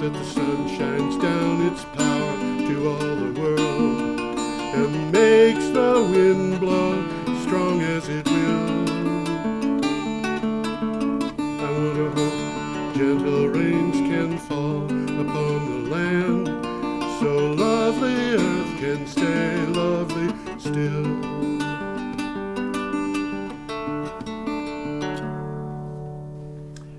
that the sun shines down its power to all the world and makes the wind blow strong as it will. I wonder how gentle rains can fall upon the land, so lovely earth can stay lovely still.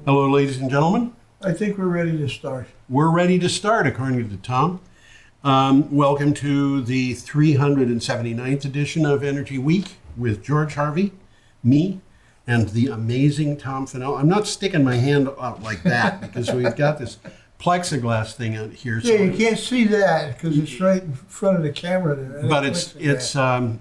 Hello, ladies and gentlemen. I think we're ready to start. We're ready to start, according to Tom. Welcome to the 379th edition of Energy Week with George Harvey, me, and the amazing Tom Fennell. I'm not sticking my hand out like that because we've got this plexiglass thing out here. Yeah, so you can't see that because it's right in front of the camera there. But it's to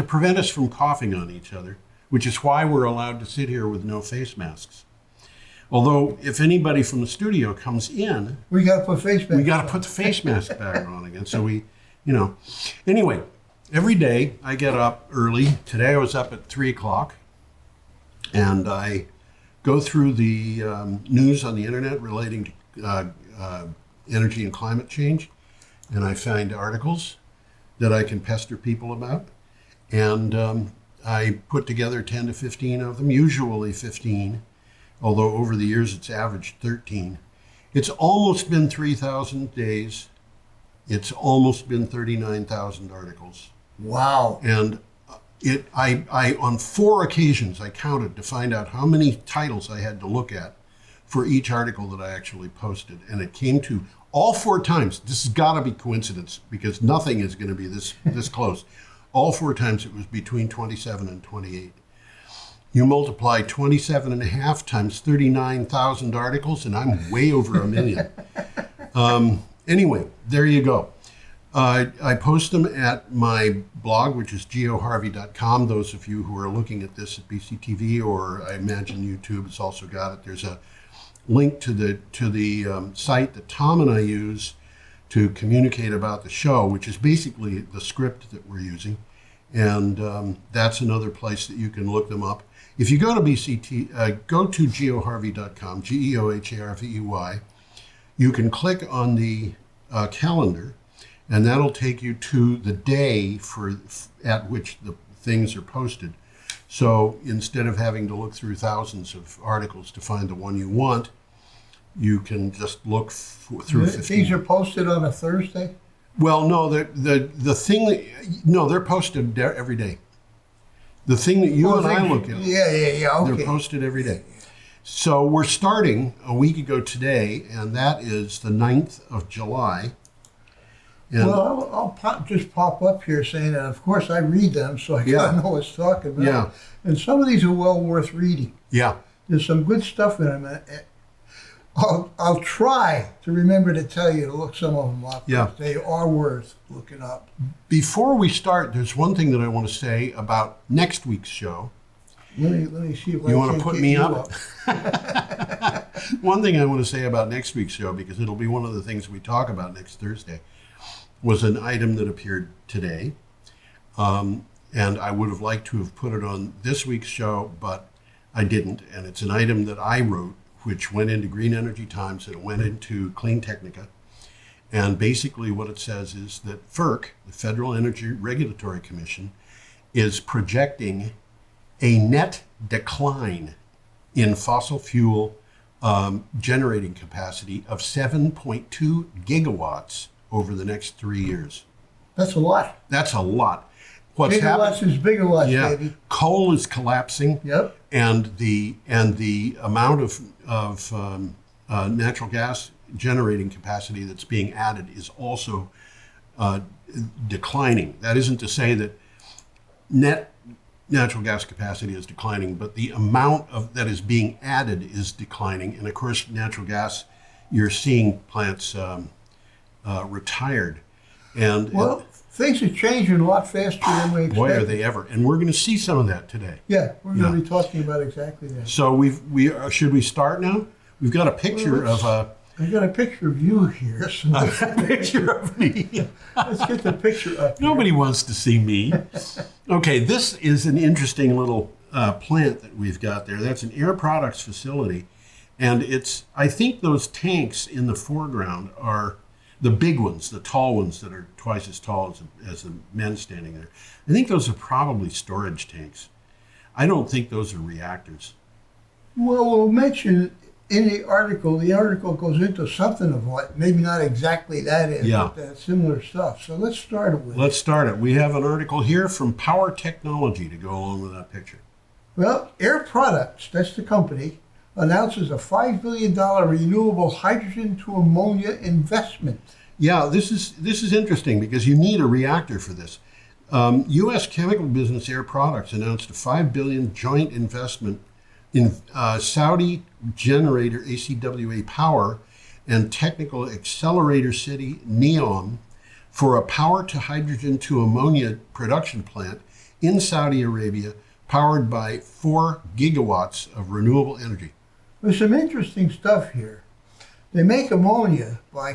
prevent us from coughing on each other, which is why we're allowed to sit here with no face masks. Although, if anybody from the studio comes in, we got to put face masks. We got to put the face mask back on again. So anyway, every day I get up early. Today I was up at 3:00, and I go through the news on the internet relating to energy and climate change, and I find articles that I can pester people about, and I put together 10 to 15 of them, usually 15. Although over the years it's averaged 13. It's almost been 3,000 days. It's almost been 39,000 articles. Wow. And I on 4 occasions I counted to find out how many titles I had to look at for each article that I actually posted. And it came to all 4 times. This has got to be coincidence because nothing is going to be this close. All 4 times it was between 27 and 28. You multiply 27 and a half times 39,000 articles, and I'm way over 1 million. Anyway, there you go. I post them at my blog, which is geoharvey.com. Those of you who are looking at this at BCTV, or I imagine YouTube has also got it. There's a link to the site that Tom and I use to communicate about the show, which is basically the script that we're using. And that's another place that you can look them up. If you go to go to geoharvey.com, GeoHarvey, you can click on the calendar, and that'll take you to the day at which the things are posted. So instead of having to look through thousands of articles to find the one you want, you can just look through 15. These are posted on a Thursday? Well, no, they're posted every day. The thing that you and I look at, yeah, okay. They're posted every day. So we're starting a week ago today, and that is the 9th of July. And well, I'll just pop up here saying that, of course, I read them, so I gotta know what's talking about. Yeah. And some of these are well worth reading. Yeah. There's some good stuff in them. I'll try to remember to tell you to look some of them up. Yeah. They are worth looking up. Before we start, there's one thing that I want to say about next week's show. Let me see if you want to put me up. One thing I want to say about next week's show, because it'll be one of the things we talk about next Thursday, was an item that appeared today. And I would have liked to have put it on this week's show, but I didn't. And it's an item that I wrote, which went into Green Energy Times and it went into Clean Technica. And basically what it says is that FERC, the Federal Energy Regulatory Commission, is projecting a net decline in fossil fuel generating capacity of 7.2 gigawatts over the next 3 years. That's a lot. That's a lot. What's gigawatts is bigawatts, yeah, baby. Coal is collapsing. Yep. And the amount of natural gas generating capacity that's being added is also declining. That isn't to say that net natural gas capacity is declining, but the amount that is being added is declining. And of course, natural gas, you're seeing plants retired. And things are changing a lot faster than we expected. Boy, are they ever. And we're going to see some of that today. Yeah, we're going to be talking about exactly that. So should we start now? We've got a picture of I've got a picture of you here. So a picture of me. Let's get the picture up here. Nobody wants to see me. Okay, this is an interesting little plant that we've got there. That's an Air Products facility. And I think those tanks in the foreground are the big ones, the tall ones that are twice as tall as the men standing there. I think those are probably storage tanks. I don't think those are reactors. Well, we'll mention in the article goes into something of what, maybe not exactly that is, Yeah. but similar stuff. So let's start it with. Let's start it. We have an article here from Power Technology to go along with that picture. Well, Air Products, that's the company, announces a $5 billion renewable hydrogen to ammonia investment. Yeah, this is interesting because you need a reactor for this. U.S. chemical business Air Products announced a $5 billion joint investment in Saudi generator ACWA Power and technical accelerator city NEOM for a power to hydrogen to ammonia production plant in Saudi Arabia powered by 4 gigawatts of renewable energy. There's some interesting stuff here. They make ammonia by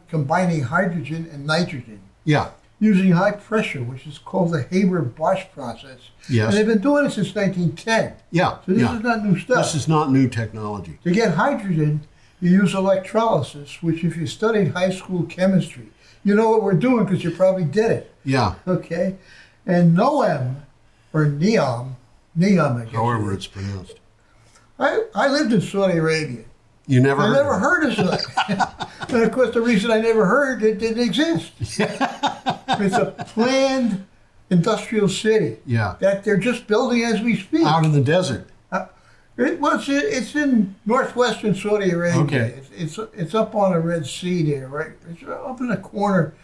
combining hydrogen and nitrogen Yeah. using high pressure, which is called the Haber-Bosch process. Yes. And they've been doing it since 1910. Yeah. So this yeah. is not new stuff. This is not new technology. To get hydrogen, you use electrolysis, which if you studied high school chemistry, you know what we're doing because you probably did it. Yeah. Okay? And NOEM, or NEOM, I guess. However it's pronounced. I lived in Saudi Arabia. You never I heard never of it? heard of it. And of course, the reason I never heard it didn't exist. It's a planned industrial city Yeah. that they're just building as we speak. Out in the desert. It's in northwestern Saudi Arabia. Okay. It's up on the Red Sea there, right? It's up in the corner,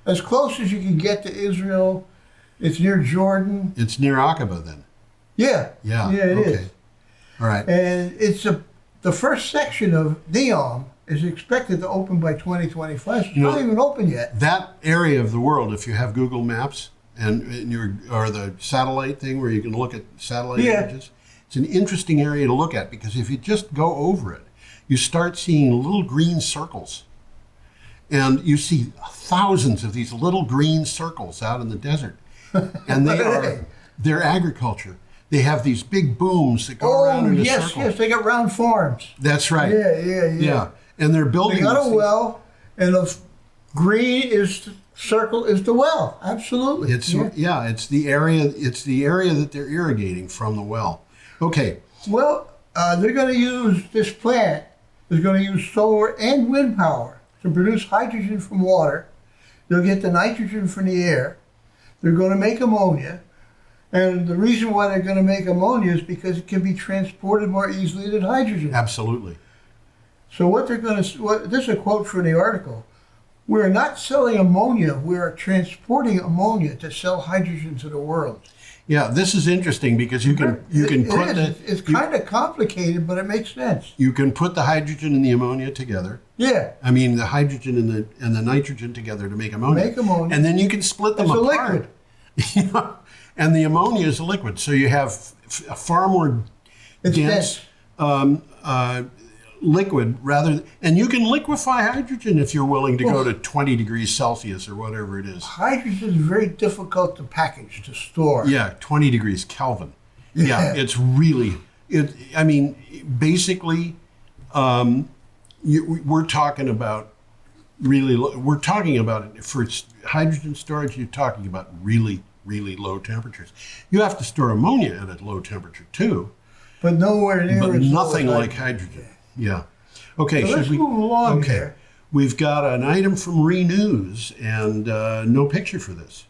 as close as you can get to Israel. It's near Jordan. It's near Aqaba then. Yeah. Yeah. Yeah, it okay. is. All right. And the first section of NEOM is expected to open by 2025. It's not even open yet. That area of the world, if you have Google Maps or the satellite thing where you can look at satellite images, it's an interesting area to look at because if you just go over it, you start seeing little green circles. And you see thousands of these little green circles out in the desert. And they're agriculture. They have these big booms that go around in a circle. Yes, they got round farms. That's right. Yeah. And they're building. They got a well, and the green is circle is the well. Absolutely. It's the area. It's the area that they're irrigating from the well. Okay. Well, they're going to use this plant is going to use solar and wind power to produce hydrogen from water. They'll get the nitrogen from the air. They're going to make ammonia. And the reason why they're going to make ammonia is because it can be transported more easily than hydrogen. Absolutely. So this is a quote from the article. We're not selling ammonia, we're transporting ammonia to sell hydrogen to the world. Yeah, this is interesting because you can put it's kind of complicated, but it makes sense. You can put the hydrogen and the ammonia together. Yeah. I mean the hydrogen and the nitrogen together to make ammonia. And then you can split them apart. It's a liquid. And the ammonia is a liquid, so you have a far more dense liquid and you can liquefy hydrogen if you're willing to go to 20 degrees Celsius or whatever it is. Hydrogen is very difficult to package, to store. Yeah, 20 degrees Kelvin. Yeah, it's really, basically, we're talking about it for hydrogen storage, you're talking about really low temperatures. You have to store ammonia at a low temperature too. But nowhere near but as nothing low as like hydrogen. Yeah. Okay, so let's move along here. We've got an item from Renews and no picture for this.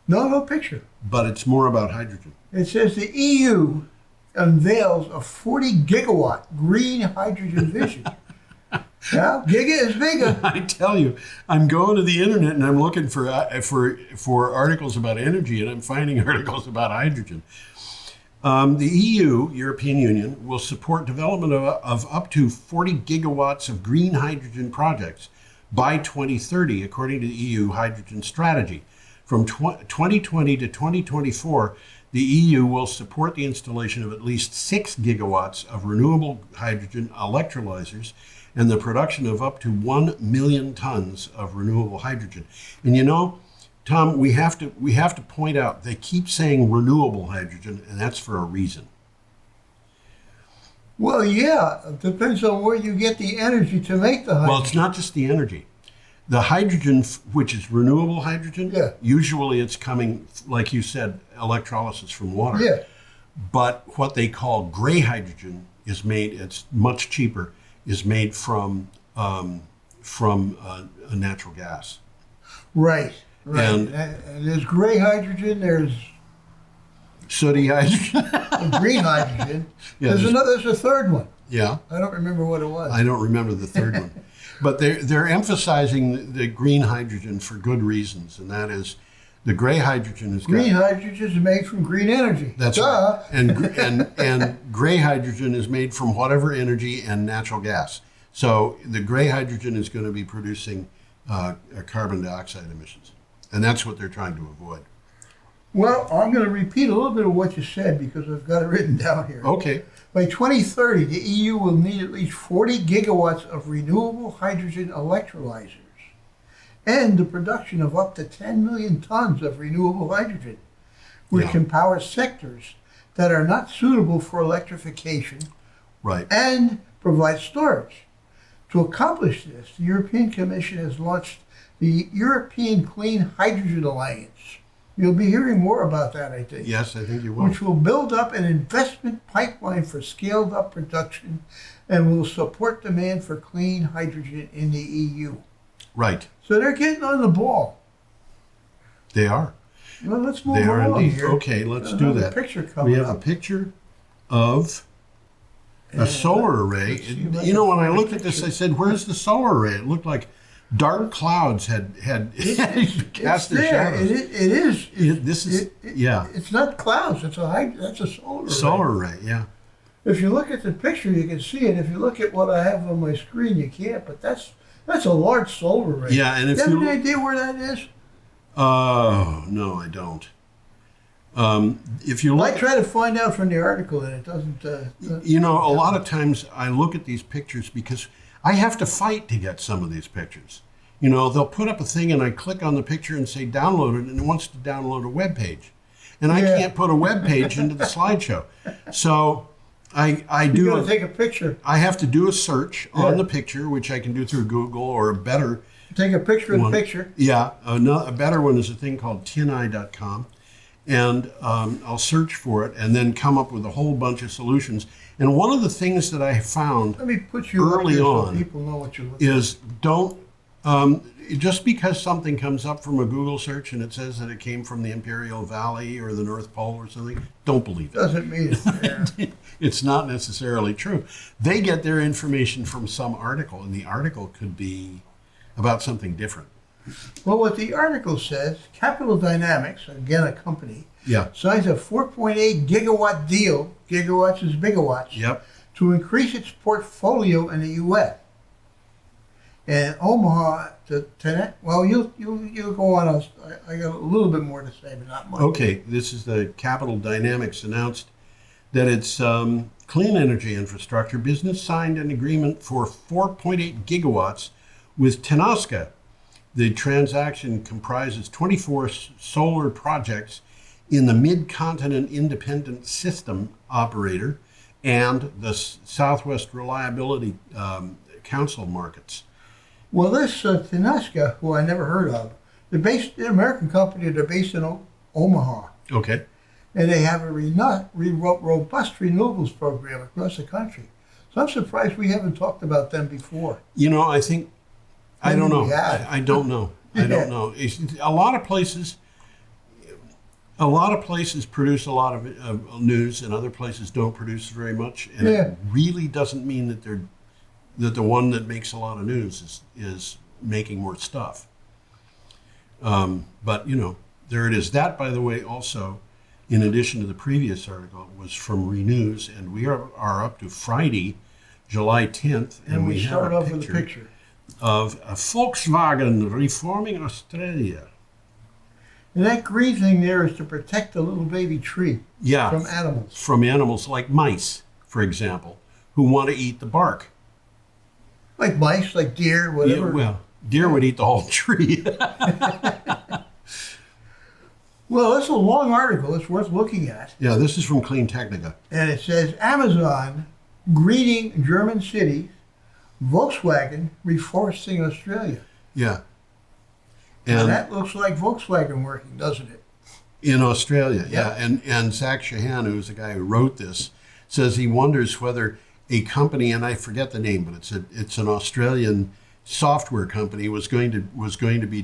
No picture. But it's more about hydrogen. It says the EU unveils a 40 gigawatt green hydrogen vision. Yeah, giga is bigger. I tell you, I'm going to the internet and I'm looking for articles about energy, and I'm finding articles about hydrogen. The EU, European Union, will support development of up to 40 gigawatts of green hydrogen projects by 2030, according to the EU hydrogen strategy. From 2020 to 2024, the EU will support the installation of at least 6 gigawatts of renewable hydrogen electrolyzers and the production of up to 1 million tons of renewable hydrogen. And you know, Tom, we have to point out, they keep saying renewable hydrogen, and that's for a reason. Well, yeah, it depends on where you get the energy to make the hydrogen. Well, it's not just the energy. The hydrogen, which is renewable hydrogen, Yeah. usually it's coming, like you said, electrolysis from water. Yeah. But what they call gray hydrogen is made, it's much cheaper, is made from a natural gas. Right. And- And there's gray hydrogen, there's Sooty hydrogen. green hydrogen. Yeah, There's a third one. Yeah, I don't remember what it was. I don't remember the third one. But they're emphasizing the green hydrogen for good reasons, and that is the gray hydrogen is Green hydrogen is made from green energy. That's Duh. right. And gray hydrogen is made from whatever energy and natural gas. So the gray hydrogen is going to be producing carbon dioxide emissions, and that's what they're trying to avoid. Well, I'm going to repeat a little bit of what you said because I've got it written down here. Okay. By 2030, the EU will need at least 40 gigawatts of renewable hydrogen electrolyzers and the production of up to 10 million tons of renewable hydrogen, which Yeah. can power sectors that are not suitable for electrification Right. and provide storage. To accomplish this, the European Commission has launched the European Clean Hydrogen Alliance. You'll be hearing more about that, I think. Yes, I think you will. Which will build up an investment pipeline for scaled up production and will support demand for clean hydrogen in the EU. Right. So they're getting on the ball. They are. Well, let's move They are along indeed. here. Okay, let's do Another that. Picture coming We have a up. picture of a And solar array. let's see if I You know, can when I find a looked at this, I picture. said, "Where's the solar array?" It looked like dark clouds had cast their there. shadows. It is. This is yeah, It's not clouds. That's a solar array. solar array. Yeah, If you look at the picture, you can see it. If you look at what I have on my screen, you can't. But that's a large solar array. yeah. And if Do you have you any idea where that is? oh no, I don't. If you I look, try to find out from the article, and it doesn't. you know, a lot of times I look at these pictures because I have to fight to get some of these pictures. You know, they'll put up a thing and I click on the picture and say download it, and it wants to download a web page, and I Yeah. can't put a web page into the slideshow. So I You do. got to take a picture. I have to do a search Yeah. on the picture, which I can do through Google, or a better Take a picture of the one. picture. Yeah, a better one is a thing called tineye.com. And I'll search for it and then come up with a whole bunch of solutions. And one of the things that I found Let me put you Early up here on so people know what you're looking at. is don't, just because something comes up from a Google search and it says that it came from the Imperial Valley or the North Pole or something, don't believe it. Doesn't mean it's there. It's not necessarily true. They get their information from some article, and the article could be about something different. Well, what the article says, Capital Dynamics, again a company, Yeah. signs a 4.8 gigawatt deal. Gigawatts is bigawatts. Yep. To increase its portfolio in the U.S. And Omaha, well, you'll go on. I got a little bit more to say, but not much. Okay, this is the Capital Dynamics announced that its clean energy infrastructure business signed an agreement for 4.8 gigawatts with Tenaska. The transaction comprises 24 solar projects in the Mid-Continent Independent System Operator and the Southwest Reliability Council markets. Well, this Tenaska, who I never heard of, they're an American company. They're based in Omaha. Okay. And they have a robust renewables program across the country. So I'm surprised we haven't talked about them before. You know, I think, I don't know. Maybe we have. I don't know. I don't know. A lot of places produce a lot of news, and other places don't produce very much. And Yeah. it really doesn't mean that the one that makes a lot of news is making more stuff. But you know, there it is. That, by the way, also, in addition to the previous article, was from Renews, and we are up to Friday, July 10th, And we have start a off with a picture. of a Volkswagen reforming Australia. And that green thing there is to protect the little baby tree Yeah, from animals. from animals like mice, for example, who want to eat the bark. Like mice, like deer, whatever. Yeah, well, deer would eat the whole tree. Well, it's a long article. It's worth looking at. Yeah, this is from Clean Technica. And it says Amazon greening German cities, Volkswagen reforesting Australia. Yeah. And And that looks like Volkswagen working, doesn't it? in Australia, Yeah. yeah. And Zach Shahan, who's the guy who wrote this, says he wonders whether a company, and I forget the name, but it's an Australian software company, was going to be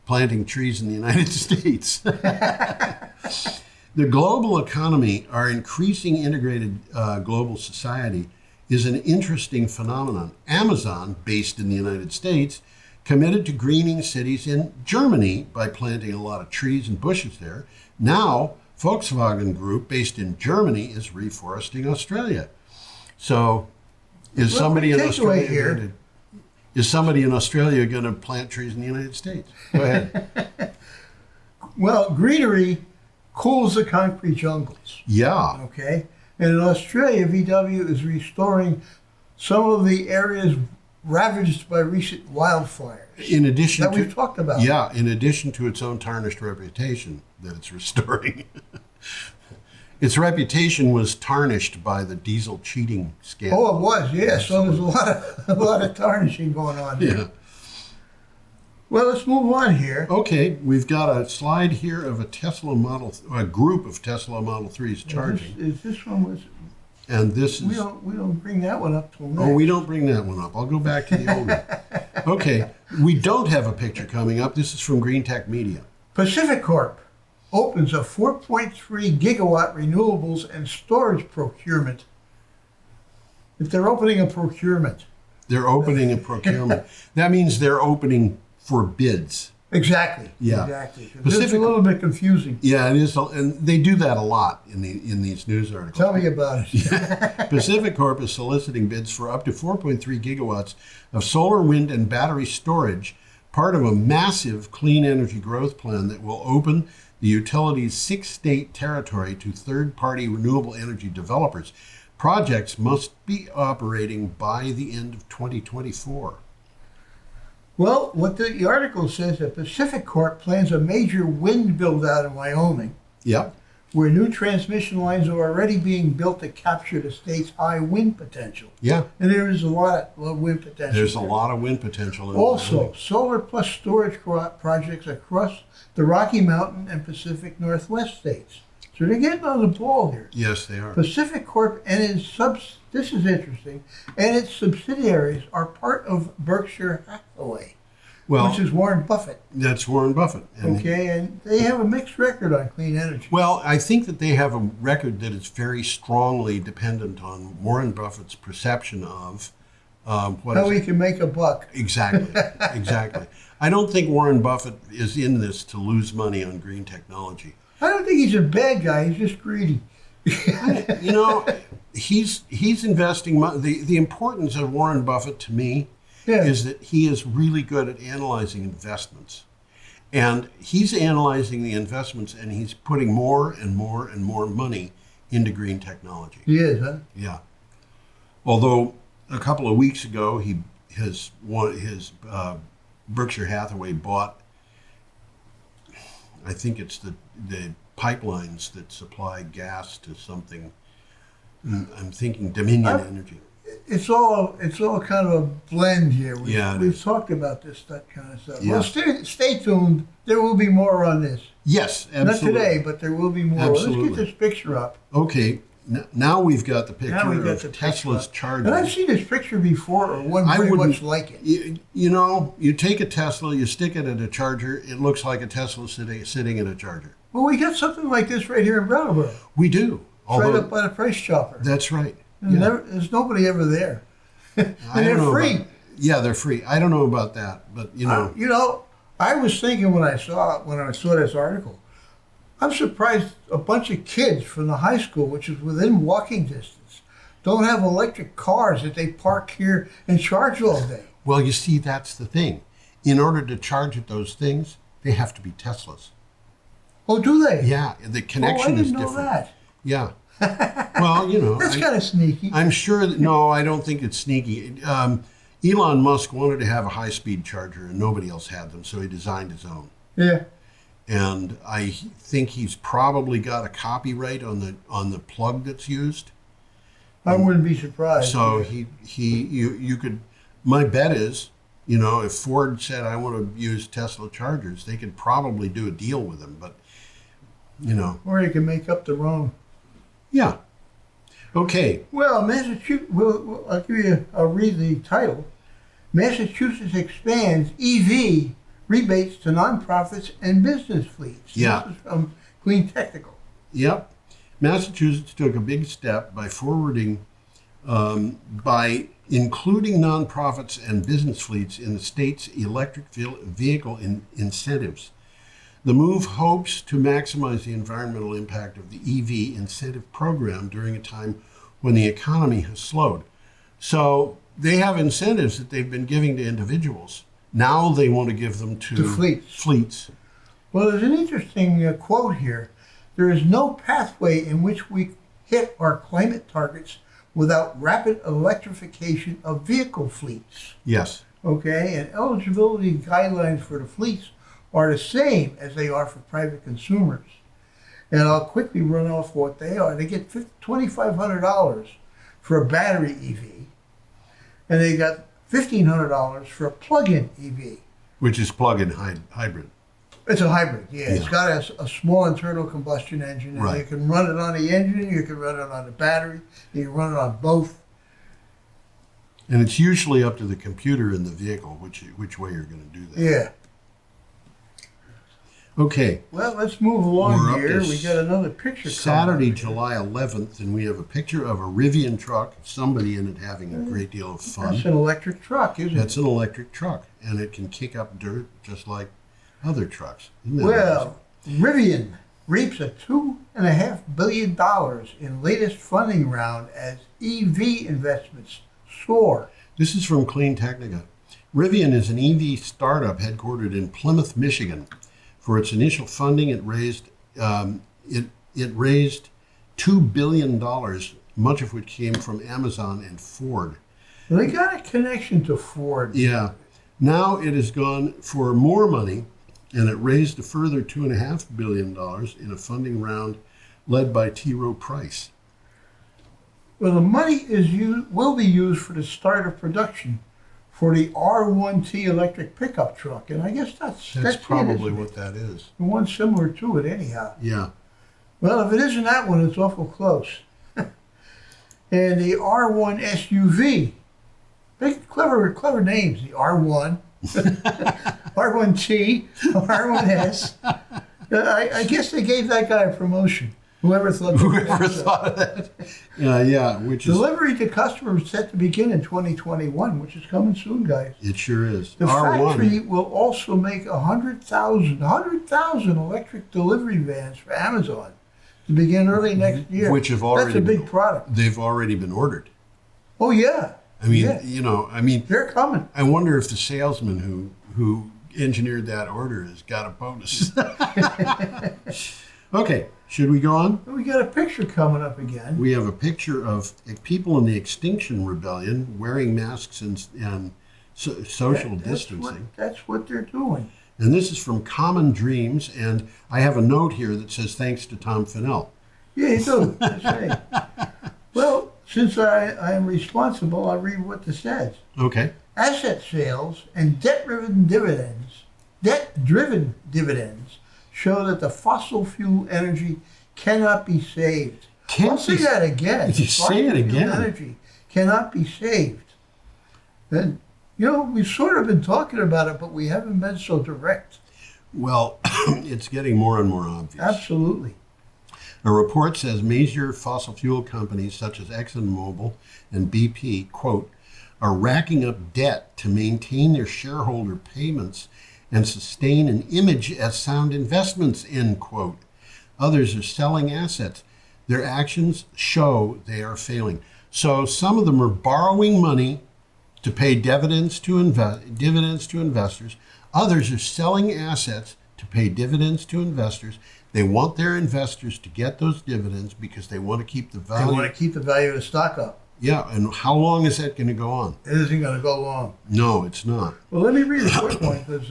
planting trees in the United States. The global economy, our increasing integrated global society, is an interesting phenomenon. Amazon, based in the United States, committed to greening cities in Germany by planting a lot of trees and bushes there. Now, Volkswagen Group, based in Germany, is reforesting Australia. So, is somebody in Australia going to plant trees in the United States? Go ahead. Well, greenery cools the concrete jungles. Yeah. Okay? And in Australia, VW is restoring some of the areas ravaged by recent wildfires. In addition that we've talked about. Yeah, in addition to its own tarnished reputation that it's restoring. Its reputation was tarnished by the diesel cheating scandal. Oh, it was, yes. So there's a lot of tarnishing going on there. Yeah. Well, let's move on here. Okay, we've got a slide here of a group of Tesla Model 3s charging. Is this one was? And this is. We don't bring that one up till next. Oh, we don't bring that one up. I'll go back to the old one. Okay, we don't have a picture coming up. This is from Green Tech Media. Pacific Corp opens a 4.3 gigawatt renewables and storage procurement. If they're opening a procurement. They're opening a procurement. That means they're opening for bids. Exactly. Yeah. Exactly. It's a little bit confusing. Yeah, it is, and they do that a lot in these news articles. Tell me about it. Yeah. Pacific Corp is soliciting bids for up to 4.3 gigawatts of solar, wind, and battery storage, part of a massive clean energy growth plan that will open the utility's 6-state territory to third-party renewable energy developers. Projects must be operating by the end of 2024. Well, what the article says, that Pacific Corp plans a major wind build-out in Wyoming, Yep. where new transmission lines are already being built to capture the state's high wind potential. Yeah. And there is a lot of wind potential. There's a there. lot of wind potential in Also, Wyoming. solar plus storage projects across the Rocky Mountain and Pacific Northwest states. So they're getting on the ball here. Yes, they are. Pacific Corp and its this is interesting, and its subsidiaries are part of Berkshire Hathaway, which is Warren Buffett. That's Warren Buffett. Okay, and they have a mixed record on clean energy. Well, I think that they have a record that is very strongly dependent on Warren Buffett's perception of how he can make a buck. Exactly, exactly. I don't think Warren Buffett is in this to lose money on green technology. I don't think he's a bad guy. He's just greedy. You know, he's investing money. The importance of Warren Buffett to me is that he is really good at analyzing investments. And he's analyzing the investments, and he's putting more and more and more money into green technology. He is, huh? Yeah. Although a couple of weeks ago, his Berkshire Hathaway bought, I think it's the pipelines that supply gas to something. I'm thinking Dominion Energy. It's all kind of a blend here. We've talked about that kind of stuff. Yeah. Well, stay tuned. There will be more on this. Yes, absolutely. Not today, but there will be more. Absolutely. Let's get this picture up. Okay, now we've got the picture of Tesla's charger. And I've seen this picture before, or one very much like it. You know, you take a Tesla, you stick it at a charger, it looks like a Tesla sitting in a charger. Well, we got something like this right here in Brattleboro. We do. Right up by the price chopper. That's right. There's nobody ever there. And they're free. They're free. I don't know about that, but you know. I was thinking when I saw this article, I'm surprised a bunch of kids from the high school, which is within walking distance, don't have electric cars that they park here and charge all day. Well, you see, that's the thing. In order to charge at those things, they have to be Teslas. Oh, do they? Yeah, the connection is different. I didn't know that. Yeah. Well, that's kind of sneaky. I'm sure no, I don't think it's sneaky. Elon Musk wanted to have a high-speed charger, and nobody else had them, so he designed his own. Yeah. And I think he's probably got a copyright on the plug that's used. I wouldn't be surprised. So you could, my bet is, if Ford said, I want to use Tesla chargers, they could probably do a deal with them, but, Or you can make up the wrong. Yeah. Okay. Well, Massachusetts, I'll read the title. Massachusetts expands EV rebates to nonprofits and business fleets. Yeah. This is from Clean Technical. Yep. Massachusetts took a big step by by including nonprofits and business fleets in the state's electric vehicle incentives. The move hopes to maximize the environmental impact of the EV incentive program during a time when the economy has slowed. So they have incentives that they've been giving to individuals. Now they want to give them to fleets. Well, there's an interesting quote here. There is no pathway in which we hit our climate targets without rapid electrification of vehicle fleets. Yes. Okay, and eligibility guidelines for the fleets are the same as they are for private consumers. And I'll quickly run off what they are. They get $2,500 for a battery EV, and they got $1,500 for a plug-in EV. Which is plug-in hybrid. It's a hybrid, yeah. It's got a small internal combustion engine, and you can run it on the engine, you can run it on the battery, you can run it on both. And it's usually up to the computer in the vehicle which way you're going to do that. Yeah. Okay. Well, let's move along here. We got another picture. Saturday, July 11th, and we have a picture of a Rivian truck, somebody in it having a great deal of fun. That's an electric truck, isn't it? That's an electric truck, and it can kick up dirt just like other trucks. Well, Rivian reaps a $2.5 billion in latest funding round as EV investments soar. This is from Clean Technica. Rivian is an EV startup headquartered in Plymouth, Michigan. For its initial funding, it raised $2 billion, much of which came from Amazon and Ford. Well, they got a connection to Ford. Yeah. Now it has gone for more money, and it raised a further $2.5 billion in a funding round led by T. Rowe Price. Well, the money will be used for the start of production for the R1T electric pickup truck, and I guess that's probably what that is. The one similar to it, anyhow. Yeah. Well, if it isn't that one, it's awful close. And the R1 SUV, big clever names. The R1, R1T, R1S. I guess they gave that guy a promotion. Whoever thought of that? Yeah. Delivery to customers set to begin in 2021, which is coming soon, guys. It sure is. The R1. factory will also make 100,000 electric delivery vans for Amazon to begin early next year. Which have already That's a big product. They've already been ordered. Oh yeah. I mean, they're coming. I wonder if the salesman who engineered that order has got a bonus. Okay, should we go on? We got a picture coming up again. We have a picture of people in the Extinction Rebellion wearing masks and social distancing. That's what they're doing. And this is from Common Dreams, and I have a note here that says, thanks to Tom Fennell. Yeah, you do. Well, since I am responsible, I'll read what this says. Okay. Asset sales and debt-driven dividends show that the fossil fuel energy cannot be saved. I'll say that again. You say it again. Energy cannot be saved. And, we've sort of been talking about it, but we haven't been so direct. Well, it's getting more and more obvious. Absolutely. A report says major fossil fuel companies such as ExxonMobil and BP, quote, are racking up debt to maintain their shareholder payments and sustain an image as sound investments, end quote. Others are selling assets. Their actions show they are failing. So some of them are borrowing money to pay dividends to investors. Others are selling assets to pay dividends to investors. They want their investors to get those dividends because they want to keep the value. They want to keep the value of the stock up. Yeah, and how long is that going to go on? It isn't going to go long. No, it's not. Well, let me read a quick one, because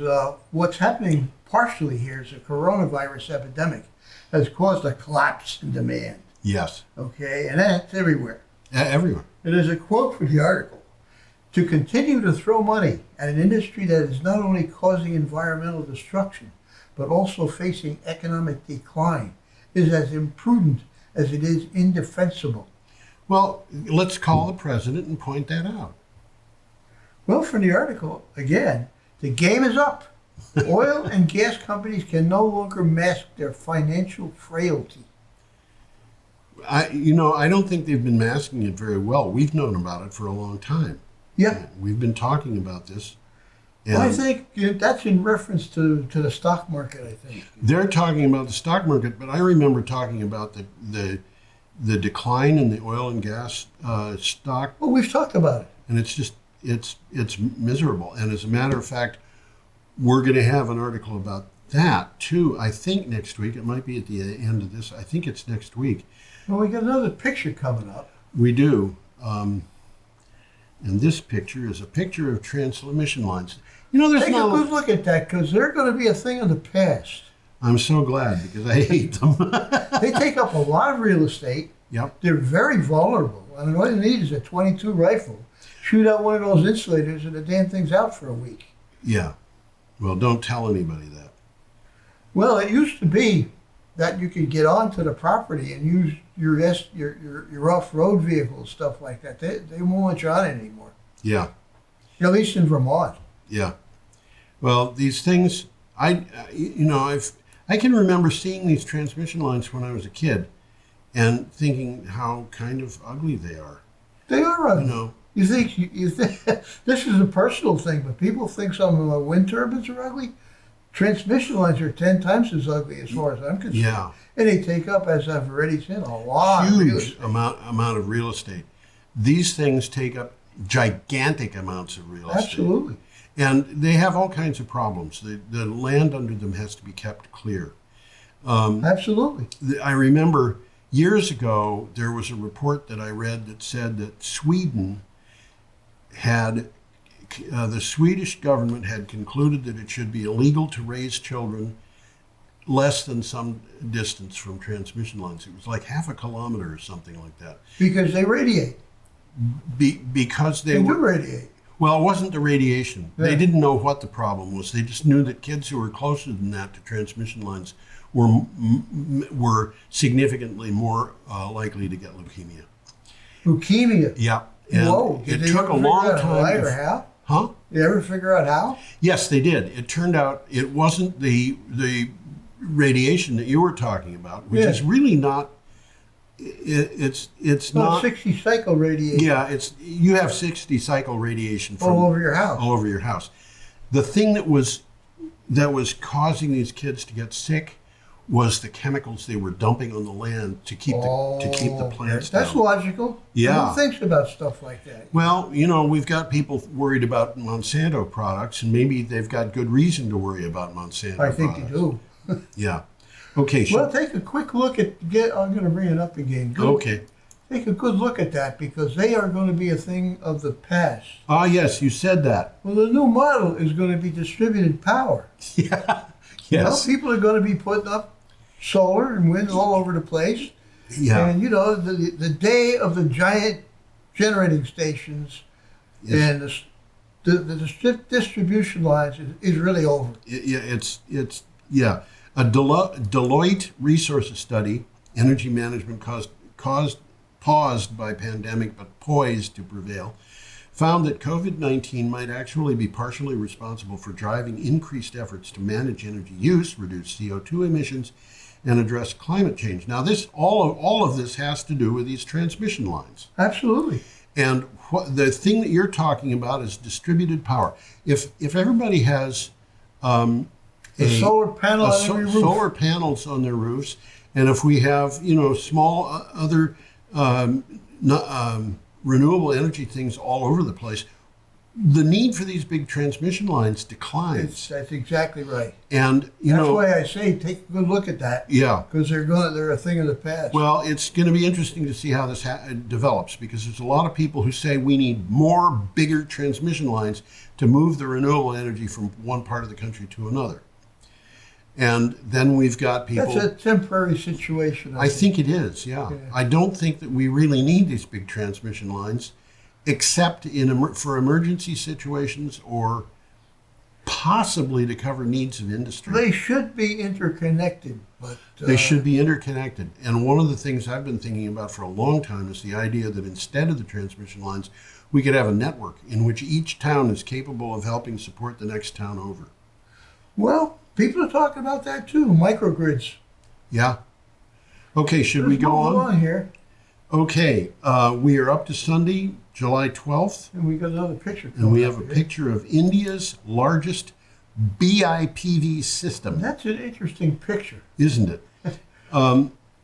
what's happening partially here is the coronavirus epidemic has caused a collapse in demand. Yes. Okay, and that's everywhere. Everywhere. And there's a quote from the article. To continue to throw money at an industry that is not only causing environmental destruction, but also facing economic decline is as imprudent as it is indefensible. Well, let's call the president and point that out. Well, from the article, again, the game is up. Oil and gas companies can no longer mask their financial frailty. I don't think they've been masking it very well. We've known about it for a long time. Yeah. We've been talking about this. And Well, I think that's in reference to the stock market, I think. they're talking about the stock market, but I remember talking about the decline in the oil and gas stock, Well, we've talked about it. and it's miserable. And as a matter of fact, we're going to have an article about that too. I think next week. It might be at the end of this. I think it's next week. Well, we got another picture coming up. We do. And this picture is a picture of transmission lines. There's Take a no. good look at that, because they're going to be a thing of the past. I'm so glad because I hate them. They take up a lot of real estate. Yep. They're very vulnerable. I mean, all you need is a .22 rifle. Shoot out one of those insulators and the damn thing's out for a week. Yeah. Well, don't tell anybody that. Well, it used to be that you could get onto the property and use your off-road vehicles, stuff like that. They won't let you on it anymore. Yeah. At least in Vermont. Yeah. Well, these things, I can remember seeing these transmission lines when I was a kid and thinking how kind of ugly they are. They are ugly. You know. You think this is a personal thing, but people think some of the wind turbines are ugly. Transmission lines are 10 times as ugly as far as I'm concerned. Yeah. And they take up, as I've already said, a lot of real Huge estate. amount of real estate. These things take up gigantic amounts of real estate. Absolutely. And they have all kinds of problems. The land under them has to be kept clear. Absolutely. I remember years ago, there was a report that I read that said that Sweden the Swedish government had concluded that it should be illegal to raise children less than some distance from transmission lines. It was like half a kilometer or something like that. Because they radiate. Because They do radiate. Well, it wasn't the radiation. Yeah. They didn't know what the problem was. They just knew that kids who were closer than that to transmission lines were significantly more likely to get leukemia. Leukemia. Yeah. And Whoa. it Did they took ever a long figure out time. why or how? Huh? Did you ever figure out how? Yes, they did. It turned out it wasn't the radiation that you were talking about, which Yeah. is really not. It's Well, not. 60 cycle radiation Yeah, you have 60 cycle radiation from all over your house. all over your house. The thing that was causing these kids to get sick was the chemicals they were dumping on the land to keep the plants That's down. logical. Yeah. Who thinks about stuff like that? Well, we've got people worried about Monsanto products, and maybe they've got good reason to worry about Monsanto I think products. they do. Yeah. Okay. Well, take a quick look at. I'm going to bring it up again. Okay. Take a good look at that, because they are going to be a thing of the past. Ah, yes, you said that. Well, the new model is going to be distributed power. Yeah. You know, Yes. people are going to be putting up solar and wind all over the place. Yeah. And, the day of the giant generating stations Yes. and the distribution lines is really over. Yeah. A Deloitte resources study, energy management paused by pandemic but poised to prevail, found that COVID-19 might actually be partially responsible for driving increased efforts to manage energy use, reduce CO2 emissions, and address climate change. Now, all of this has to do with these transmission lines. Absolutely. And the thing that you're talking about is distributed power. If everybody has The solar panel on every roof. solar panels on their roofs, and if we have small other renewable energy things all over the place, the need for these big transmission lines declines. That's exactly right. And That's why I say take a good look at that. Yeah. Because they're a thing of the past. Well, it's going to be interesting to see how this develops, because there's a lot of people who say we need more bigger transmission lines to move the renewable energy from one part of the country to another. And then we've got people. That's a temporary situation. I think it is, yeah. I don't think that we really need these big transmission lines, except for emergency situations or possibly to cover needs of industry. They should be interconnected, but they should be interconnected. And one of the things I've been thinking about for a long time is the idea that instead of the transmission lines, we could have a network in which each town is capable of helping support the next town over. Well, people are talking about that too, microgrids. Yeah. Okay, should we go on? Here. Okay, we are up to Sunday, July 12th. And we got another picture. And we have a picture of India's largest BIPV system. That's an interesting picture. Isn't it?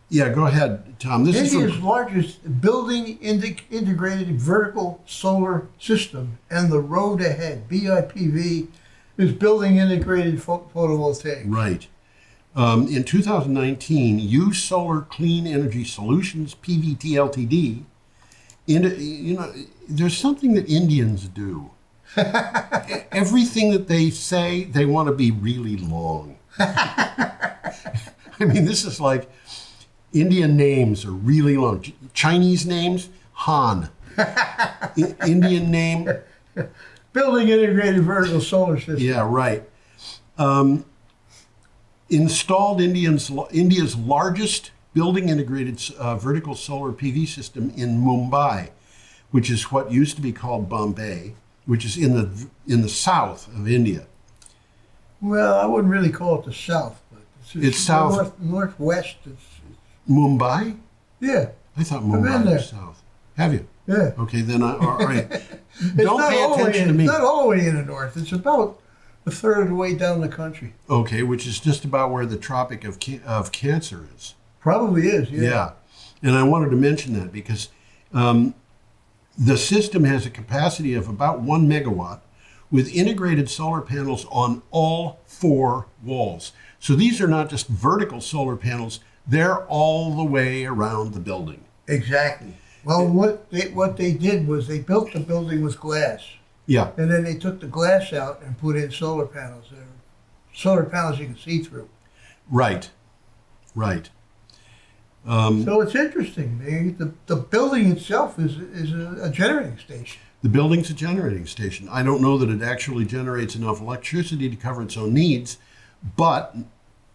Yeah, go ahead, Tom. India's largest building integrated vertical solar system and the road ahead. BIPV is building integrated photovoltaic. Right. In 2019, U Solar Clean Energy Solutions, PVT Ltd. There's something that Indians do. Everything that they say, they want to be really long. I mean, this is like Indian names are really long. Chinese names, Han. Indian name. Building integrated vertical solar system. Yeah, right. Installed India's largest building integrated vertical solar PV system in Mumbai, which is what used to be called Bombay, which is in the south of India. Well, I wouldn't really call it the south, but it's south. Northwest. Mumbai? Yeah. I thought Mumbai was south. Have you? Yeah. Okay, then all right. Don't pay attention to me. It's not all the way in the north. It's about a third of the way down the country. Okay, which is just about where the Tropic of Cancer is. Probably is, yeah. Yeah, and I wanted to mention that because the system has a capacity of about 1 megawatt with integrated solar panels on all 4 walls. So these are not just vertical solar panels, they're all the way around the building. Exactly. Well, what they did was they built the building with glass. Yeah. And then they took the glass out and put in solar panels. Solar panels you can see through. Right. Right. So it's interesting. The building itself is a generating station. The building's a generating station. I don't know that it actually generates enough electricity to cover its own needs, but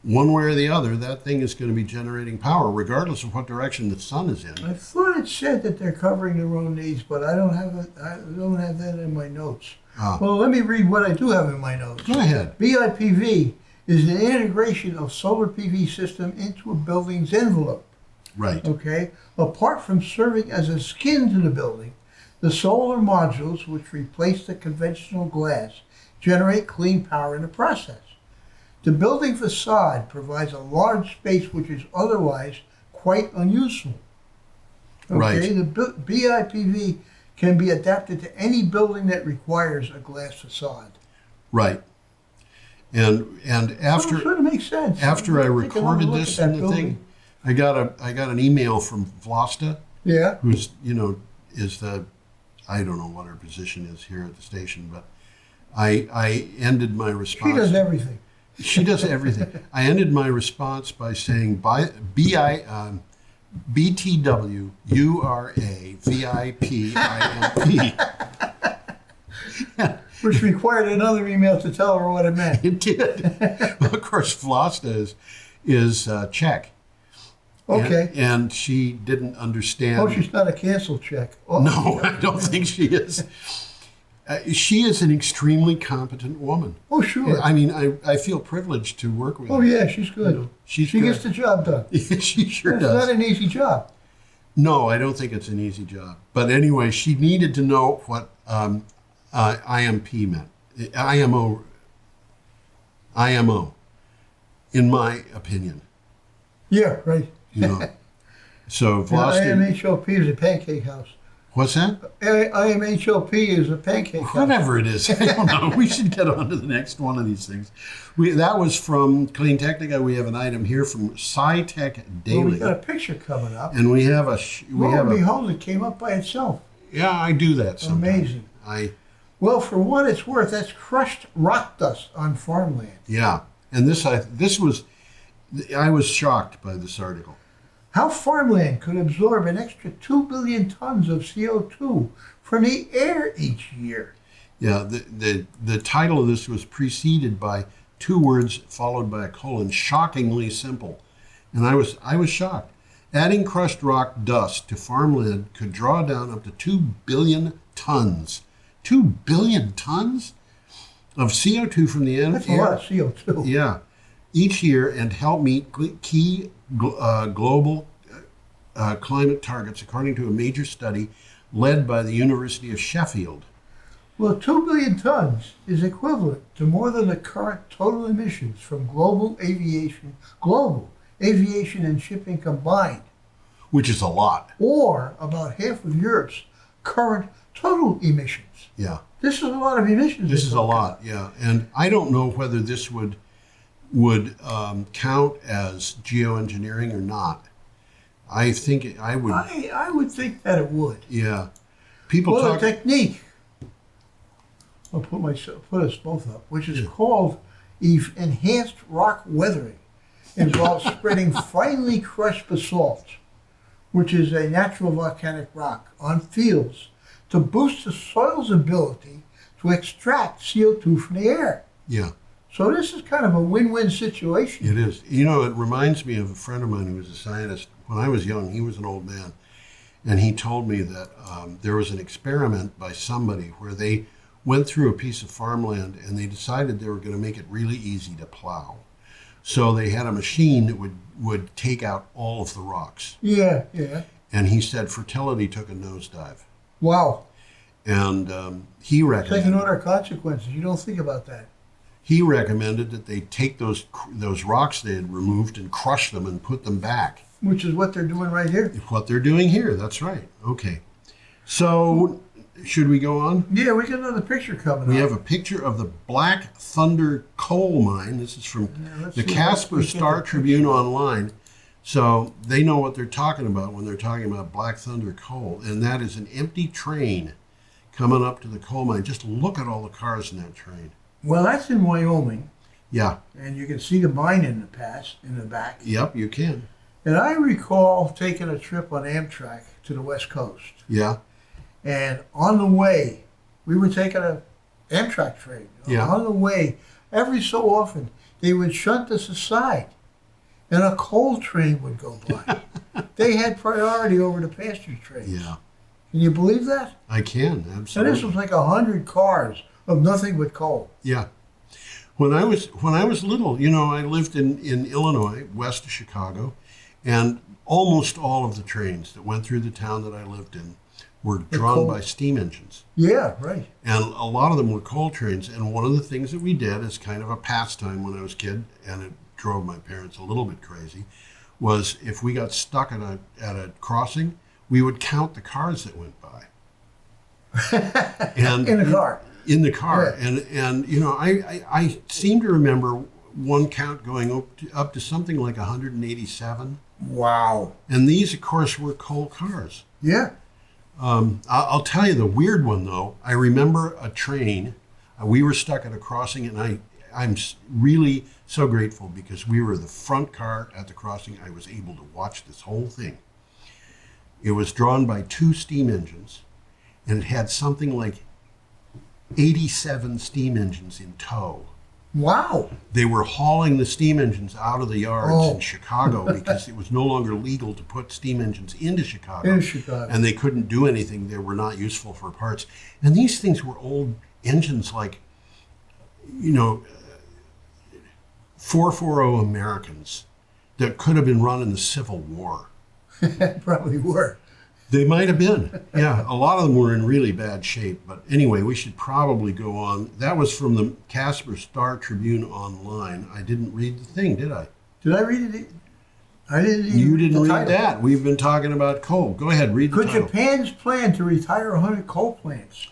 one way or the other, that thing is going to be generating power, regardless of what direction the sun is in. I thought it said that they're covering their own needs, but I don't have that in my notes. Well, let me read what I do have in my notes. Go ahead. BIPV is the integration of solar PV system into a building's envelope. Right. Okay. Apart from serving as a skin to the building, the solar modules, which replace the conventional glass, generate clean power in the process. The building facade provides a large space which is otherwise quite unuseful. Okay? Right. The BIPV can be adapted to any building that requires a glass facade. Right. And after Sort of makes sense. After I recorded this in the thing, I got an email from Vlasta. Yeah. Who's is the, I don't know what her position is here at the station, but I ended my response. She does everything. She does everything. I ended my response by saying BTW URA VIP Which required another email to tell her what it meant. It did. Well, of course, Vlasta is Czech. Okay. And she didn't understand. Oh, she's not a canceled check. Oh. No, I don't think she is. She is an extremely competent woman. Oh, sure. I mean, I feel privileged to work with her. Oh, yeah, she's good. She gets the job done. She sure does. It's not an easy job. No, I don't think it's an easy job. But anyway, she needed to know what IMP meant. IMO, in my opinion. Yeah, right. So Vlasta. IMHLP is a pancake house. What's that? IMHLP is a pancake house. Whatever it is. I don't know. We should get on to the next one of these things. That was from Clean Technica. We have an item here from SciTech Daily. Well, we got a picture coming up. And we have a... Behold, it came up by itself. Yeah, I do that sometimes. Amazing. Well, for what it's worth, that's crushed rock dust on farmland. Yeah. And I was shocked by this article. How farmland could absorb an extra 2 billion tons of CO2 from the air each year. Yeah, the title of this was preceded by 2 words followed by a colon, shockingly simple. And I was shocked. Adding crushed rock dust to farmland could draw down up to 2 billion tons. 2 billion tons of CO2 from the air. That's a lot of CO2. Yeah, each year, and help meet key global climate targets, according to a major study led by the University of Sheffield. Well, 2 billion tons is equivalent to more than the current total emissions from global aviation and shipping combined. Which is a lot. Or about half of Europe's current total emissions. Yeah. This is a lot of emissions. This is a lot, yeah. And I don't know whether this would count as geoengineering or not. I think I would. I would think that it would. Yeah. People well, talk. The technique, I'll put us both up, which is called enhanced rock weathering, involves spreading finely crushed basalt, which is a natural volcanic rock, on fields to boost the soil's ability to extract CO2 from the air. Yeah. So this is kind of a win-win situation. It is. You know, it reminds me of a friend of mine who was a scientist. When I was young, he was an old man, and he told me that there was an experiment by somebody where they went through a piece of farmland and they decided they were going to make it really easy to plow. So they had a machine that would take out all of the rocks. Yeah, yeah. And he said fertility took a nosedive. Wow. And he recommended... Second order consequences. You don't think about that. He recommended that they take those rocks they had removed and crush them and put them back. Which is what they're doing right here. What they're doing here, that's right. Okay. So, should we go on? Yeah, we got another picture coming up. We have a picture of the Black Thunder coal mine. This is from the Casper Star Tribune Online. So, they know what they're talking about when they're talking about Black Thunder coal. And that is an empty train coming up to the coal mine. Just look at all the cars in that train. Well, that's in Wyoming. Yeah. And you can see the mine in the back. Yep, you can. And I recall taking a trip on Amtrak to the West Coast. Yeah. And on the way, we were taking an Amtrak train. Yeah. On the way, every so often, they would shunt us aside, and a coal train would go by. They had priority over the passenger trains. Yeah. Can you believe that? I can, absolutely. So this was like 100 cars of nothing but coal. Yeah. When I was little, you know, I lived in Illinois, west of Chicago, and almost all of the trains that went through the town that I lived in were drawn by steam engines. Yeah, right. And a lot of them were coal trains. And one of the things that we did as kind of a pastime when I was a kid, and it drove my parents a little bit crazy, was if we got stuck at a crossing, we would count the cars that went by. And in the car. In the car. Yeah. And you know, I seem to remember one count going up to something like 187. Wow. And these, of course, were coal cars. Yeah. I'll tell you the weird one, though. I remember a train. We were stuck at a crossing, and I'm really so grateful because we were the front car at the crossing. I was able to watch this whole thing. It was drawn by 2 steam engines, and it had something like 87 steam engines in tow. Wow. They were hauling the steam engines out of the yards in Chicago because it was no longer legal to put steam engines into Chicago. And they couldn't do anything. They were not useful for parts. And these things were old engines like, you know, 440 Americans that could have been run in the Civil War. Probably were. They might have been. Yeah, a lot of them were in really bad shape. But anyway, we should probably go on. That was from the Casper Star Tribune Online. I didn't read the thing, did I? Did I read it? I didn't even You didn't read title. that. We've been talking about coal. Go ahead, read the Could title. Japan's plan to retire 100 coal plants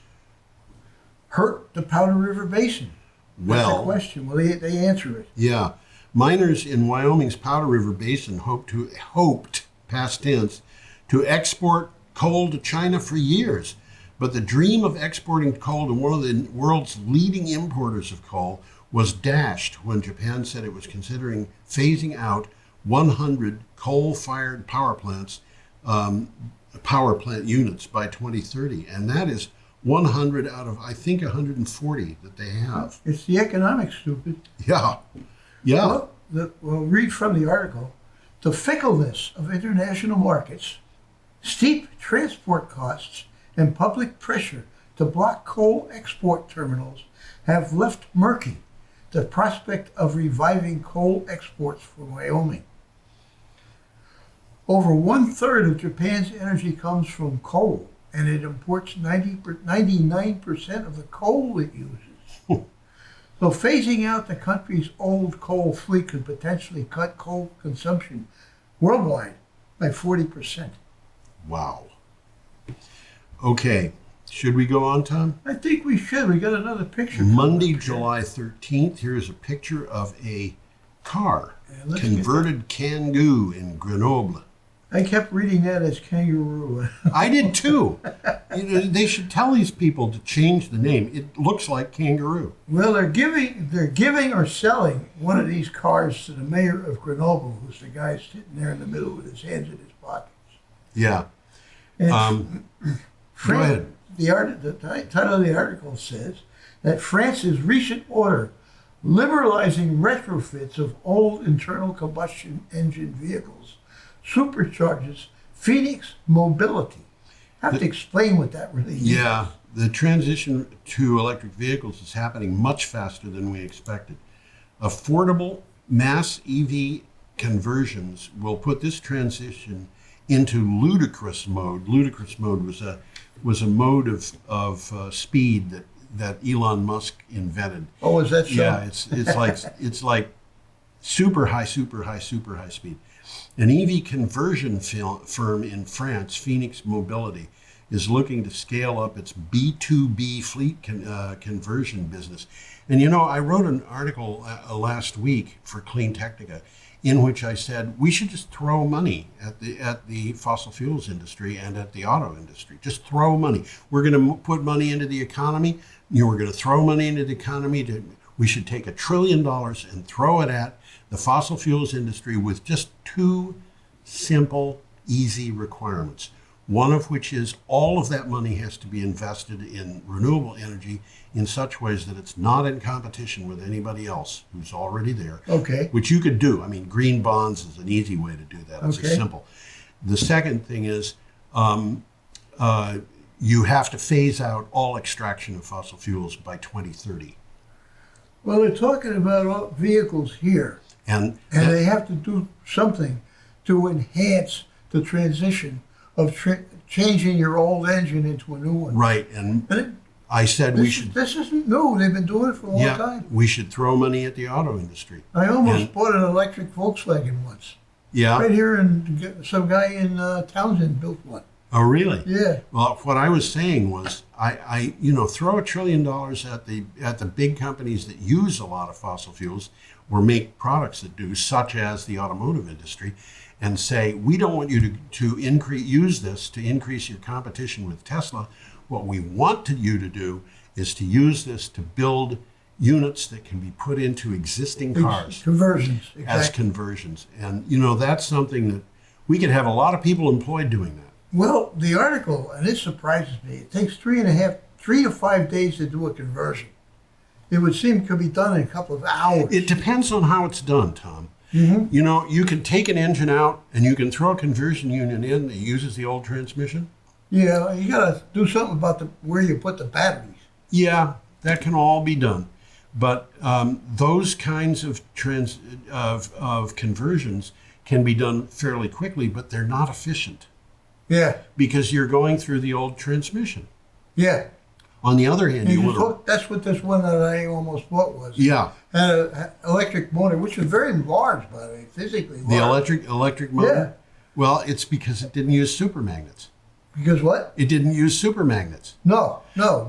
hurt the Powder River Basin? That's a question. Well, they answer it. Yeah. Miners in Wyoming's Powder River Basin hoped, past tense, to export coal to China for years. But the dream of exporting coal to one of the world's leading importers of coal was dashed when Japan said it was considering phasing out 100 coal-fired power plant units by 2030, and that is 100 out of, I think, 140 that they have. It's the economics, stupid. Yeah, yeah. Well, read from the article. The fickleness of international markets, steep transport costs, and public pressure to block coal export terminals have left murky the prospect of reviving coal exports from Wyoming. Over 1/3 of Japan's energy comes from coal, and it imports 99% of the coal it uses. So phasing out the country's old coal fleet could potentially cut coal consumption worldwide by 40%. Wow. Okay, should we go on, Tom? I think we should. We got another picture. Monday, July 13th, here is a picture of a car, converted Kangoo in Grenoble. I kept reading that as kangaroo. I did too. They should tell these people to change the name. It looks like kangaroo. Well, they're giving or selling one of these cars to the mayor of Grenoble, who's the guy sitting there in the middle with his hands in his pockets. Yeah. And Go ahead. The title of the article says that France's recent order liberalizing retrofits of old internal combustion engine vehicles supercharges Phoenix mobility. I have to explain what that really is. Yeah, the transition to electric vehicles is happening much faster than we expected. Affordable mass EV conversions will put this transition into ludicrous mode. Ludicrous mode was a mode of speed that Elon Musk invented. Oh, is that so? Yeah, it's like super high speed. An EV conversion firm in France, Phoenix Mobility, is looking to scale up its B2B fleet conversion business. And I wrote an article last week for Clean Technica in which I said we should just throw money at the fossil fuels industry and at the auto industry. Just throw money. We're going to put money into the economy. We're going to throw money into the economy. We should take $1 trillion and throw it at the fossil fuels industry with just two simple, easy requirements. One of which is all of that money has to be invested in renewable energy in such ways that it's not in competition with anybody else who's already there. Okay. Which you could do. I mean, green bonds is an easy way to do that. It's simple. The second thing is you have to phase out all extraction of fossil fuels by 2030. Well, they're talking about vehicles here, and they have to do something to enhance the transition of changing your old engine into a new one. Right, and I said we should... This isn't new. They've been doing it for a long time. We should throw money at the auto industry. I almost bought an electric Volkswagen once. Yeah? Right here, and some guy in Townsend built one. Oh, really? Yeah. Well, what I was saying was, I throw $1 trillion at the big companies that use a lot of fossil fuels or make products that do, such as the automotive industry, and say, we don't want you to use this to increase your competition with Tesla. What we want you to do is to use this to build units that can be put into existing cars. Conversions. Exactly. As conversions. And, that's something that we could have a lot of people employed doing that. Well, the article, and this surprises me, it takes 3 to 5 days to do a conversion. It would seem it could be done in a couple of hours. It depends on how it's done, Tom. Mm-hmm. You can take an engine out and you can throw a conversion unit in that uses the old transmission. Yeah, you got to do something about where you put the batteries. Yeah, that can all be done. But those kinds of conversions can be done fairly quickly, but they're not efficient. Yeah. Because you're going through the old transmission. Yeah. On the other hand, that's what this one that I almost bought was. Yeah. Had an electric motor, which was very large, by the way, physically large. The electric motor? Yeah. Well, it's because it didn't use supermagnets. Because what? It didn't use supermagnets. No,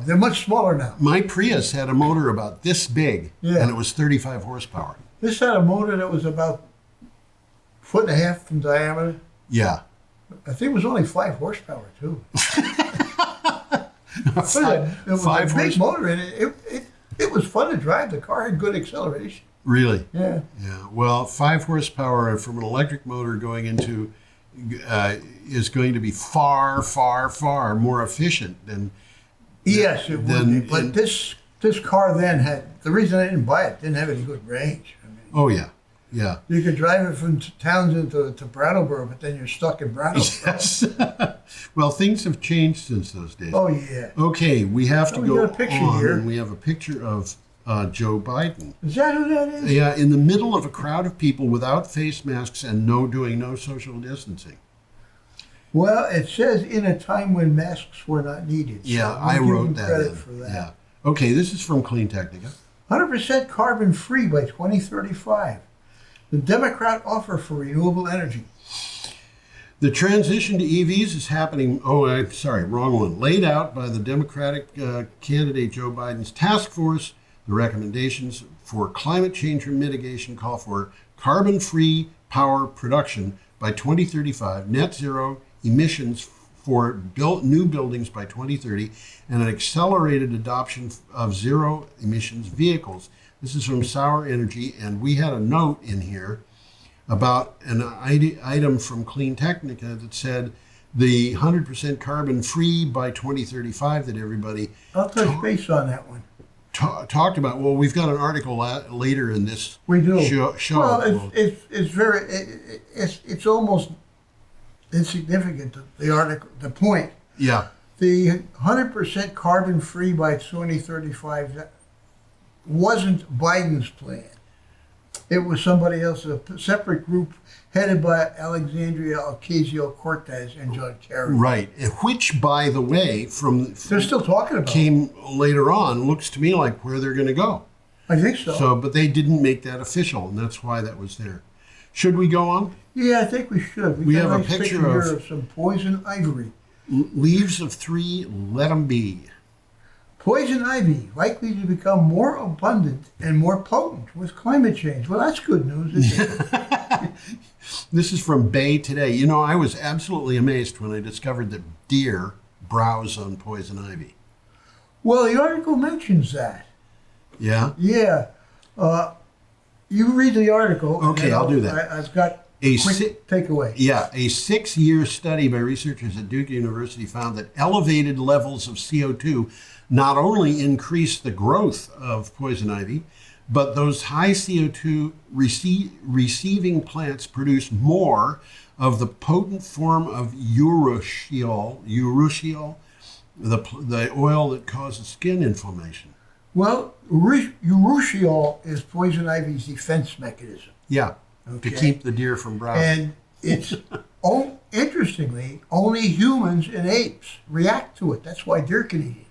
they're much smaller now. My Prius had a motor about this big, and it was 35 horsepower. This had a motor that was about 1.5 feet in diameter. Yeah. I think it was only 5 horsepower, too. It was a big motor, and It was fun to drive. The car had good acceleration. Really? Yeah. Yeah. Well, 5 horsepower from an electric motor going into is going to be far, far, far more efficient than. Yes, it would be. But this car then had, the reason I didn't buy it, didn't have any good range. I mean, Oh yeah, yeah. you could drive it from Townsend to Brattleboro, but then you're stuck in Brattleboro. Yes. Well, things have changed since those days. Oh, yeah. Okay, we have to we go got a picture on, here. and we have a picture of Joe Biden. Is that who that is? Yeah, in the middle of a crowd of people without face masks and doing no social distancing. Well, it says in a time when masks were not needed. Yeah, So I we give wrote him that credit in. for that. Yeah. Okay, this is from Clean Technica. 100% carbon free by 2035. The Democrat offer for renewable energy. The transition to EVs is happening. Oh, I'm sorry, wrong one. Laid out by the Democratic candidate Joe Biden's task force. The recommendations for climate change mitigation call for carbon-free power production by 2035, net zero emissions for new buildings by 2030, and an accelerated adoption of zero emissions vehicles. This is from Sour Energy, and we had a note in here about an item from Clean Technica that said the 100% carbon free by 2035 that everybody I'll touch base on that one. talked about. Well, we've got an article later in this We do. show. Well, it's almost insignificant. The article, the point. Yeah. The 100% carbon free by 2035 that wasn't Biden's plan. It was somebody else, a separate group headed by Alexandria Ocasio-Cortez and John Kerry. Right. Which, by the way, They're still talking about it. came later on, looks to me like where they're going to go. I think so. But they didn't make that official, and that's why that was there. Should we go on? Yeah, I think we should. We got have a nice picture here of- of some poison ivory. Leaves of 3, let 'em be. Poison ivy likely to become more abundant and more potent with climate change. Well, that's good news, isn't it? This is from Bay Today. You know, I was absolutely amazed when I discovered that deer browse on poison ivy. Well, the article mentions that. Yeah? Yeah. You read the article. Okay, and I'll do that. I've got A quick takeaway. Yeah, a 6-year study by researchers at Duke University found that elevated levels of CO2 not only increase the growth of poison ivy, but those high CO2 receiving plants produce more of the potent form of urushiol, the oil that causes skin inflammation. Well, urushiol is poison ivy's defense mechanism. Yeah, Okay. to keep the deer from browsing. And it's, interestingly, only humans and apes react to it. That's why deer can eat it.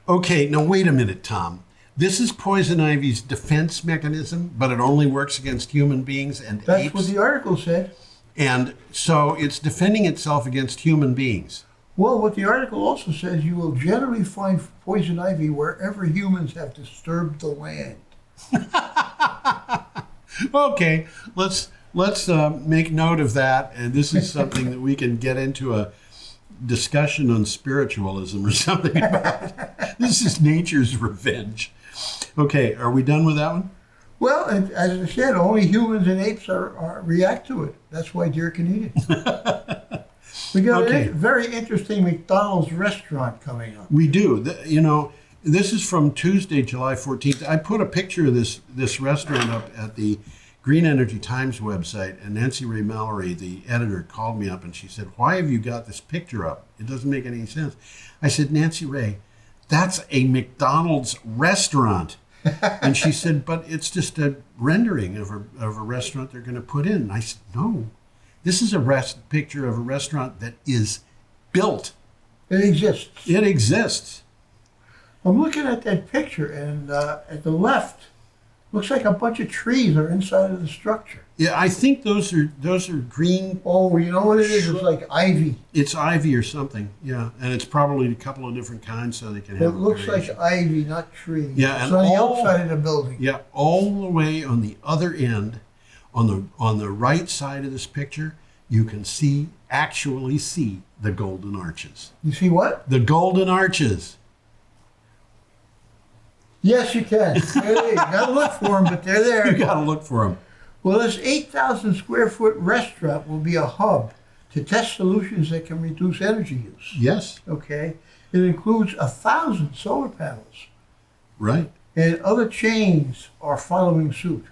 Okay, now wait a minute, Tom. This is poison ivy's defense mechanism, but it only works against human beings and That's apes. what the article said. And so it's defending itself against human beings. Well, what the article also says, you will generally find poison ivy wherever humans have disturbed the land. Okay, let's make note of that. And this is something that we can get into a discussion on spiritualism or something about. This is nature's revenge. Okay, are we done with that one? Well, and as I said, only humans and apes react to it. That's why deer can eat it. We got Okay. a very interesting McDonald's restaurant coming up. We do. This is from Tuesday, July 14th. I put a picture of this restaurant up at the Green Energy Times website, and Nancy Ray Mallory, the editor, called me up and she said, "Why have you got this picture up? It doesn't make any sense." I said, "Nancy Ray, that's a McDonald's restaurant." And she said, "But it's just a rendering of a restaurant they're going to put in." And I said, "No, this is a picture of a restaurant that is built. It exists. It exists." I'm looking at that picture, and at the left, looks like a bunch of trees are inside of the structure. Yeah, I think those are green. Oh, you know what it is? It's like ivy. It's ivy or something. Yeah, and it's probably a couple of different kinds, so they can It have. looks like variation. ivy, not tree. Yeah, it's and on the all- outside of the building. Yeah, all the way on the other end, on the right side of this picture, you can actually see the golden arches. You see what? The golden arches. Yes, you can. You got to look for them, but they're You there. got to look for them. Well, this 8,000 square foot restaurant will be a hub to test solutions that can reduce energy use. Yes, Okay? It includes 1,000 solar panels, right. and other chains are following suit.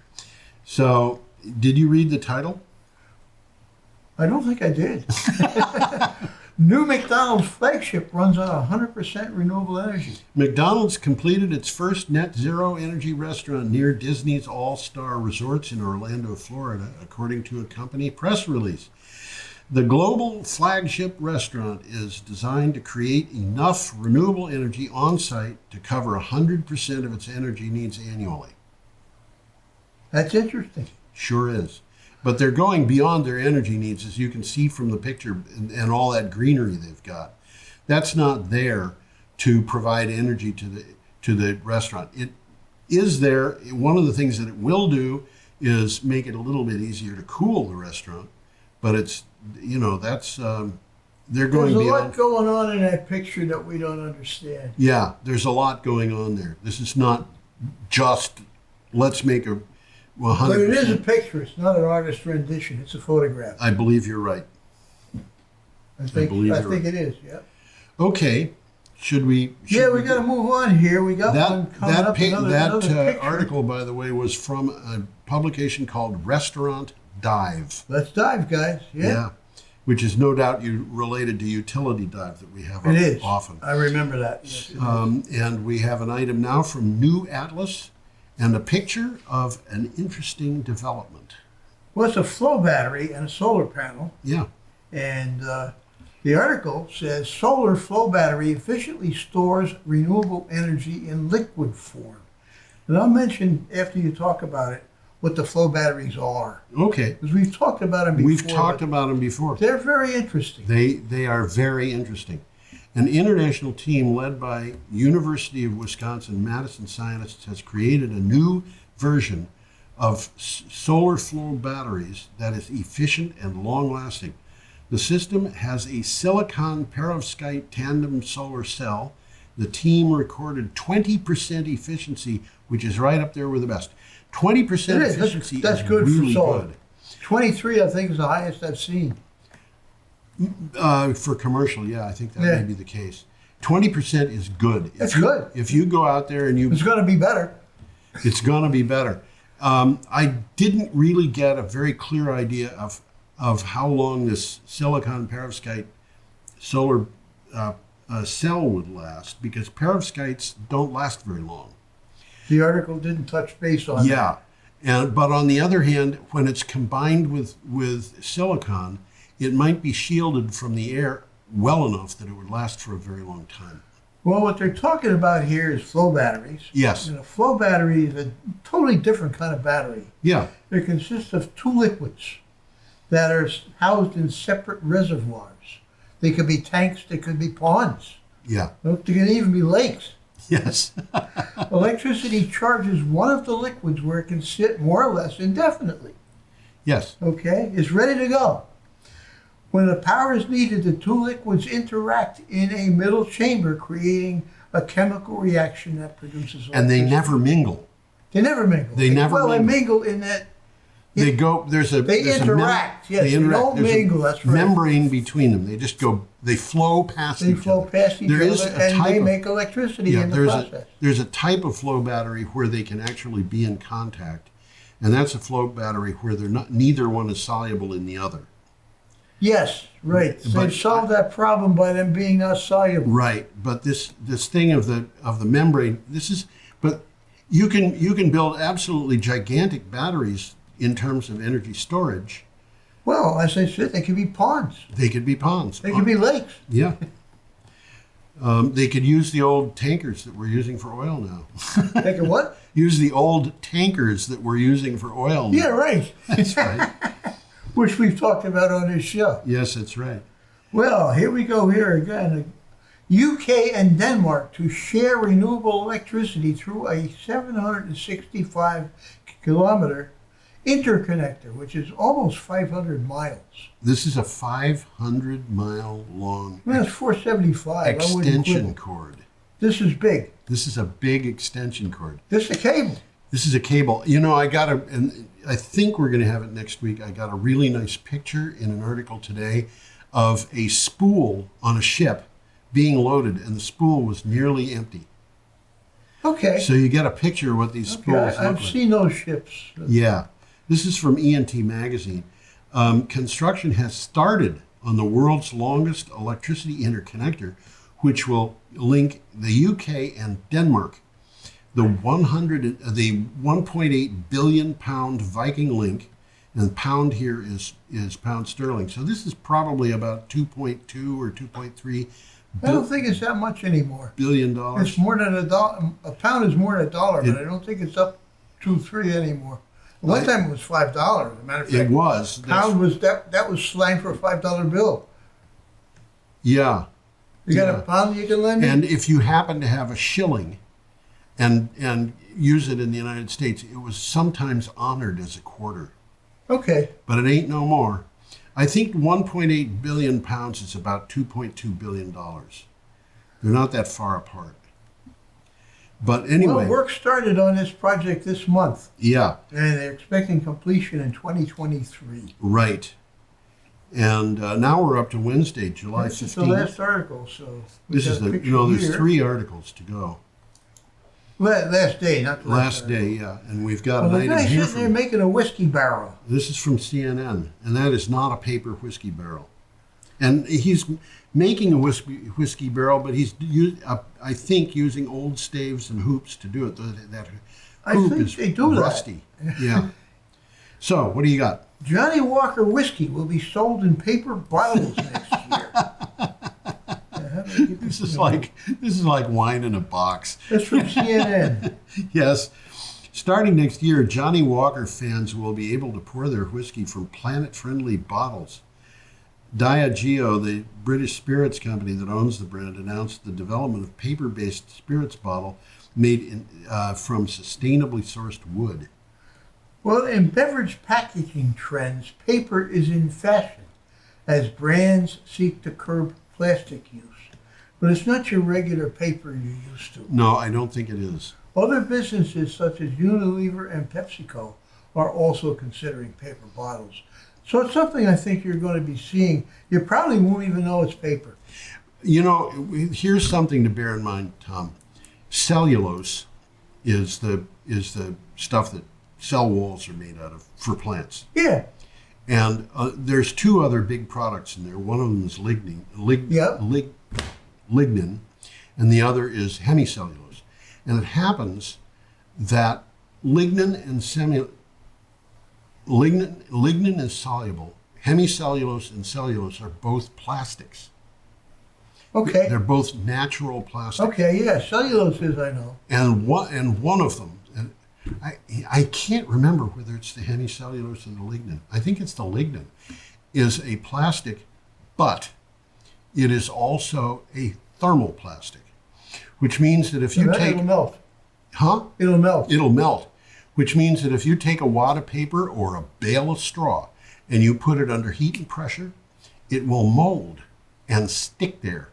So, did you read the title? I don't think I did. New McDonald's flagship runs on 100% renewable energy. McDonald's completed its first net zero energy restaurant near Disney's All-Star Resorts in Orlando, Florida, according to a company press release. The global flagship restaurant is designed to create enough renewable energy on site to cover 100% of its energy needs annually. That's interesting. Sure is. But they're going beyond their energy needs, as you can see from the picture and all that greenery they've got. That's not there to provide energy to the restaurant. It is there. One of the things that it will do is make it a little bit easier to cool the restaurant. But it's, that's, they're going There's a beyond. lot going on in that picture that we don't understand. Yeah, there's a lot going on there. This is not just, let's make a 100%. But it is a picture. It's not an artist's rendition. It's a photograph. I believe you're right. I think believe you're right. it is, yeah. Okay. Should we We got to move on here. We got one coming up. Another picture. article, by the way, was from a publication called Restaurant Dive. Let's dive, guys. Yeah. Which is no doubt related to Utility Dive that we have It is. often. I remember that. Yes, it is. And we have an item now from New Atlas and a picture of an interesting development. Well, it's a flow battery and a solar panel. Yeah. And the article says solar flow battery efficiently stores renewable energy in liquid form. And I'll mention after you talk about it what the flow batteries are. Okay. Because we've talked about them before. We've talked about them before. They're very interesting. They are very interesting. An international team led by University of Wisconsin-Madison scientists has created a new version of solar flow batteries that is efficient and long-lasting. The system has a silicon perovskite tandem solar cell. The team recorded 20% efficiency, which is right up there with the best. 20% efficiency That's is good really for solar. good. 23, I think, is the highest I've seen. For commercial, yeah, I think that may be the case. 20% is good. That's good. If you go out there and It's going to be better. it's going to be better. I didn't really get a very clear idea of how long this silicon perovskite solar cell would last, because perovskites don't last very long. The article didn't touch base on that. Yeah, but on the other hand, when it's combined with silicon, it might be shielded from the air well enough that it would last for a very long time. Well, what they're talking about here is flow batteries. Yes. And a flow battery is a totally different kind of battery. Yeah. It consists of two liquids that are housed in separate reservoirs. They could be tanks, they could be ponds. Yeah. They can even be lakes. Yes. Electricity charges one of the liquids where it can sit more or less indefinitely. Yes. Okay? It's ready to go. When the power is needed, the two liquids interact in a middle chamber, creating a chemical reaction that produces electricity. And they never mingle. They never mingle. They never Well, mingle. they mingle in that They go. There's a. they there's interact. A Yes, they don't There's mingle. a That's right. membrane between them. They just go. They flow past They each flow other. past each There other, is a and type they of- make electricity Yeah, in the there's process. there's a type of flow battery where they can actually be in contact, and that's a flow battery where they're not. Neither one is soluble in the other. Yes, right. But- They've solved that problem by them being not soluble. Right, but this thing of the membrane, but you can build absolutely gigantic batteries in terms of energy storage. Well, as I said, they could be ponds. They could be ponds. They could be lakes. Yeah. They could use the old tankers that we're using for oil now. They could what? Use the old tankers that we're using for oil now. Yeah, right. That's right. Which we've talked about on this show. Yes, that's right. Well, here we go here again. UK and Denmark to share renewable electricity through a 765 kilometer interconnector, which is almost 500 miles. This is a 500-mile long Well, it's 475. I wouldn't extension quit. cord. This is big. This is a big extension cord. This is a cable. This is a cable. You know, and I think we're going to have it next week. I got a really nice picture in an article today of a spool on a ship being loaded, and the spool was nearly empty. Okay. So you get a picture of what these spools look I've like. seen those ships. Yeah. This is from ENT Magazine. Construction has started on the world's longest electricity interconnector, which will link the UK and Denmark. The 1.8 billion pound Viking link, and pound here is pound sterling. So this is probably about 2.2 or 2.3 I don't think it's that much anymore. billion dollars. It's more than $1. A pound is more than $1, but I don't think it's up 2-3 anymore. One time it was $5. As a matter of fact, It was. pound was that was slang for a $5 bill. Yeah. You got a pound you can lend me? And if you happen to have a shilling and use it in the United States, it was sometimes honored as a quarter. Okay. But it ain't no more. I think 1.8 billion pounds is about $2.2 billion. They're not that far apart. But anyway. Well, work started on this project this month, Yeah, and they're expecting completion in 2023. right. And now we're up to Wednesday, July 15th. This is the last article, so This is there's 3 articles to go. Last day, not the Last article. day, yeah. And we've got Well, an the item guy here sitting there from, making a whiskey barrel. this is from CNN, and that is not a paper whiskey barrel. And he's making a whiskey barrel, but he's, I think, using old staves and hoops to do it. That I hoop think is they do that. rusty. Yeah. So, what do you got? Johnnie Walker whiskey will be sold in paper bottles next year. This is like wine in a box. That's from CNN. Yes. Starting next year, Johnnie Walker fans will be able to pour their whiskey from planet-friendly bottles. Diageo, the British spirits company that owns the brand, announced the development of paper-based spirits bottle made from sustainably sourced wood. Well, in beverage packaging trends, paper is in fashion as brands seek to curb plastic use. But it's not your regular paper you're used to. No, I don't think it is. Other businesses such as Unilever and PepsiCo are also considering paper bottles. So it's something I think you're going to be seeing. You probably won't even know it's paper. You know, here's something to bear in mind, Tom. Cellulose is the stuff that cell walls are made out of for plants. Yeah. And there's 2 other big products in there. One of them is lignin, and the other is hemicellulose. And it happens that lignin is soluble. Hemicellulose and cellulose are both plastics. Okay. They're both natural plastics. Okay, yeah, cellulose is, I know. And one of them, and I can't remember whether it's the hemicellulose or the lignin. I think it's the lignin, is a plastic, but it is also a thermoplastic, which means that if you take... It'll melt. Huh? It'll melt. It'll melt, which means that if you take a wad of paper or a bale of straw and you put it under heat and pressure, it will mold and stick there.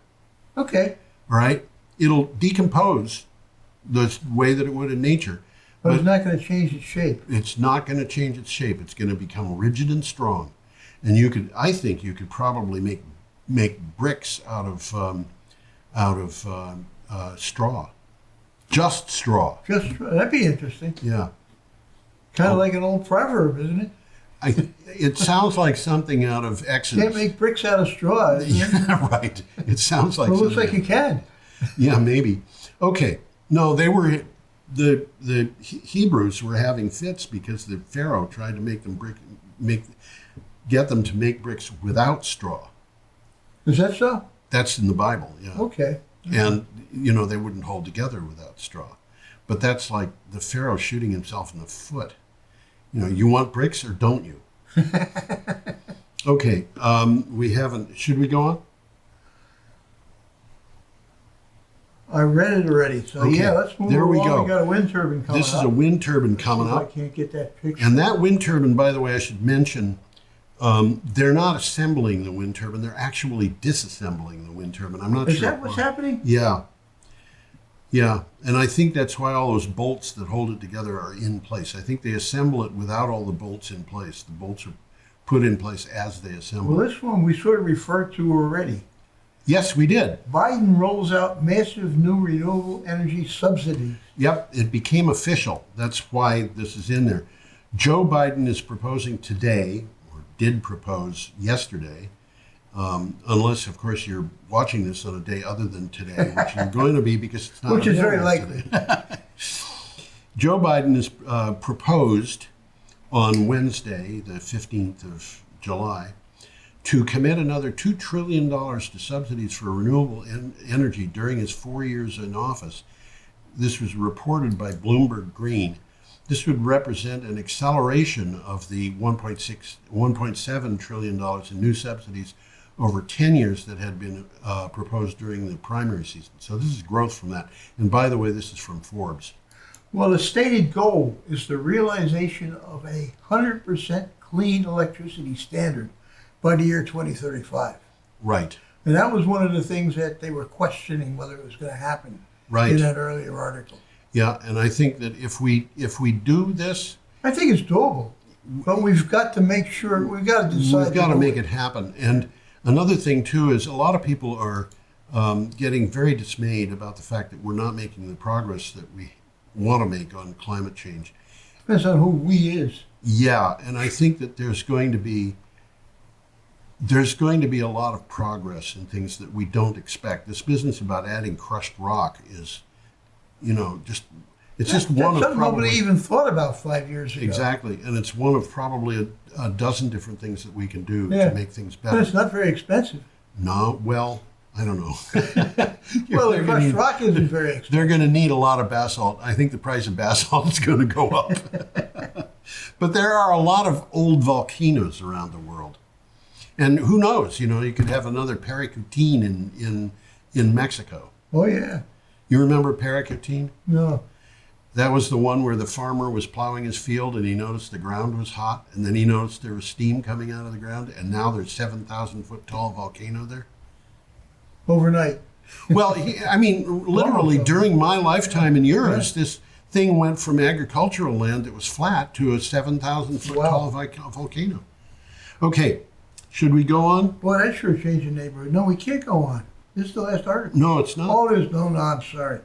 Okay. All right? It'll decompose the way that it would in nature. But it's not going to change its shape. It's not going to change its shape. It's going to become rigid and strong. And I think you could probably make bricks out of straw. Just straw. That'd be interesting. Yeah. Kind of like an old proverb, isn't it? It sounds like something out of Exodus. Can't make bricks out of straw. Yeah, right. It sounds like. Well, it looks something. like you can. Yeah, maybe. Okay. No, they were the Hebrews were having fits because the Pharaoh tried to get them to make bricks without straw. Is that so? That's in the Bible. Yeah. Okay. And they wouldn't hold together without straw. But that's like the Pharaoh shooting himself in the foot. You want bricks or don't you? Okay. We haven't. Should we go on? I read it already. So Okay. yeah, let's move There we along. go. We got a wind turbine coming up. This is a wind turbine coming See if up. I can't get that picture. And that wind turbine, by the way, I should mention, they're not assembling the wind turbine. They're actually disassembling the wind turbine. I'm not Is sure. that what's happening? Yeah. Yeah, and I think that's why all those bolts that hold it together are in place. I think they assemble it without all the bolts in place. The bolts are put in place as they assemble. Well, this one we sort of referred to already. Yes, we did. Biden rolls out massive new renewable energy subsidies. Yep, it became official. That's why this is in there. Joe Biden is proposing today, or did propose yesterday, unless, of course, you're watching this on a day other than today, which you're going to be because it's not. Which is very available likely. today. Joe Biden has proposed on Wednesday, the 15th of July, to commit another $2 trillion to subsidies for renewable energy during his 4 years in office. This was reported by Bloomberg Green. This would represent an acceleration of the $1.7 trillion in new subsidies over 10 years that had been proposed during the primary season. So this is growth from that. And by the way, this is from Forbes. Well, the stated goal is the realization of a 100% clean electricity standard by the year 2035. Right. And that was one of the things that they were questioning whether it was going to happen Right. in that earlier article. Yeah, and I think that if we do this, I think it's doable, but we've got to make sure, we've got to decide. we've got to make it happen. And another thing too is a lot of people are getting very dismayed about the fact that we're not making the progress that we want to make on climate change. Depends on who we is. Yeah, and I think that there's going to be a lot of progress in things that we don't expect. This business about adding crushed rock is, it's just one of something probably nobody even thought about 5 years ago. exactly, and it's one of probably a dozen different things that we can do Yeah. to make things But better. it's not very expensive. No, well, I don't know. Well, They're the gonna crushed need- rock isn't very expensive. They're going to need a lot of basalt. I think the price of basalt is going to go up. But there are a lot of old volcanoes around the world. And who knows, you could have another Paracutine in Mexico. Oh, yeah. You remember Paracutine? No. That was the one where the farmer was plowing his field and he noticed the ground was hot, and then he noticed there was steam coming out of the ground, and now there's 7,000-foot tall volcano there. Overnight. Well, literally ago. during my lifetime and yours, this thing went from agricultural land that was flat to a 7,000-foot Wow. tall volcano. Okay, should we go on? Boy, that sure changed the neighborhood. No, we can't go on. This is the last article. No, it's not. Oh, there's no, I'm sorry.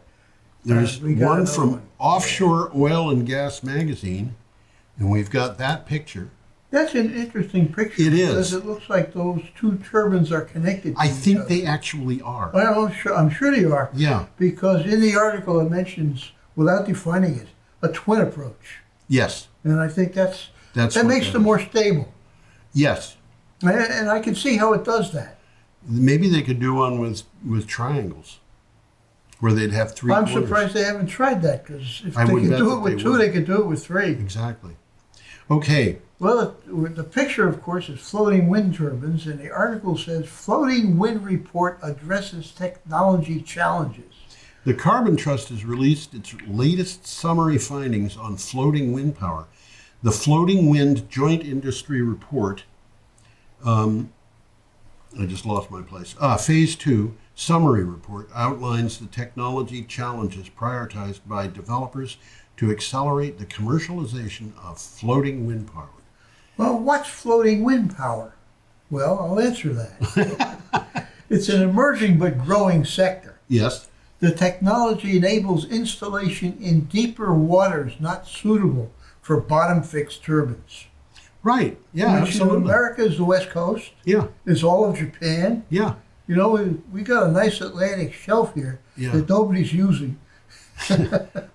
There's we got one another from one. Offshore Oil and Gas Magazine, and we've got that picture. That's an interesting picture. It is. Because it looks like those two turbines are connected to I each think other. they actually are. Well, I'm sure they are. Yeah. Because in the article it mentions, without defining it, a twin approach. Yes. And I think that what makes that them is. more stable. Yes. And I can see how it does that. Maybe they could do one with triangles, where they'd have three. I'm corners. surprised they haven't tried that, because if I they would could bet do that it with they two, would. they could do it with three. Exactly. Okay. Well, the picture, of course, is floating wind turbines, and the article says Floating Wind Report addresses technology challenges. The Carbon Trust has released its latest summary findings on floating wind power. The Floating Wind Joint Industry Report, I just lost my place. Phase 2 summary report outlines the technology challenges prioritized by developers to accelerate the commercialization of floating wind power. Well, what's floating wind power? Well, I'll answer that. It's an emerging but growing sector. Yes. The technology enables installation in deeper waters not suitable for bottom-fixed turbines. Right. Yeah, Which, absolutely. America is the West Coast. Yeah. It's all of Japan. Yeah. We got a nice Atlantic shelf here Yeah. that nobody's using.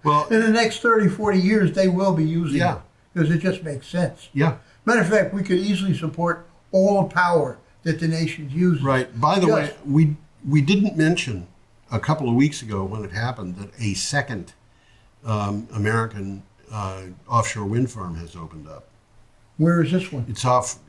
Well, In the next 30, 40 years, they will be using Yeah. it because it just makes sense. yeah. Matter of fact, we could easily support all the power that the nation's using. Right. By the Yes. way, we didn't mention a couple of weeks ago when it happened that a second American offshore wind farm has opened up. Where is this one? It's off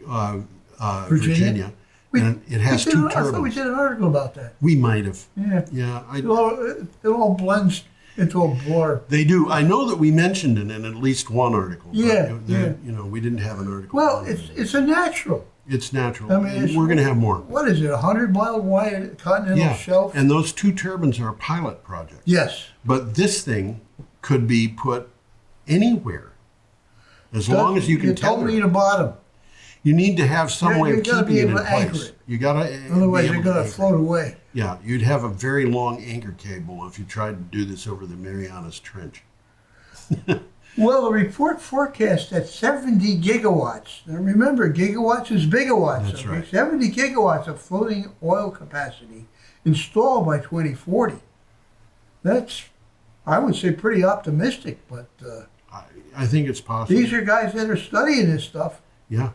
Virginia, and it has I thought we turbines. did an article about that. We might have. Yeah. Yeah. It all blends into a blur. They do. I know that we mentioned it in at least one article. Yeah, yeah. You know, we didn't have an article. Well, on it's a natural. It's natural. I mean, And we're going to have more. What is it? 100-mile wide continental shelf? And those 2 turbines are a pilot project. Yes. But this thing could be put anywhere, as long as you can tether. Totally in the bottom. You need to have some way of keeping it in place. It. You got to. Otherwise, you're going to float away. Yeah, you'd have a very long anchor cable if you tried to do this over the Marianas Trench. Well, the report forecasts that 70 gigawatts. Now remember, gigawatts is bigawatts. That's right. 70 gigawatts of floating oil capacity installed by 2040. That's, I would say, pretty optimistic, but I think it's possible. these are guys that are studying this stuff. Yeah.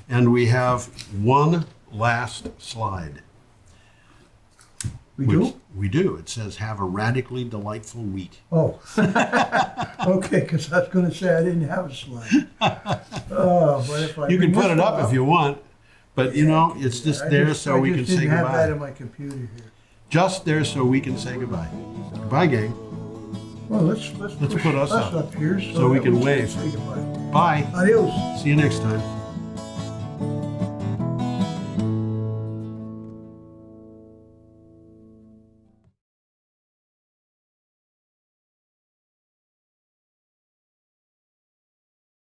And we have one last slide. We do? We do. It says, have a radically delightful week. Oh. Okay, because I was going to say I didn't have a slide. But if I You can put it up off, if you want, but you know, it's just there so we can say I didn't have that goodbye. in my computer here. Just there so we can say goodbye. Goodbye, gang. Well, let's put us up here so we that can say wave. goodbye. Bye. Adios. See you next time.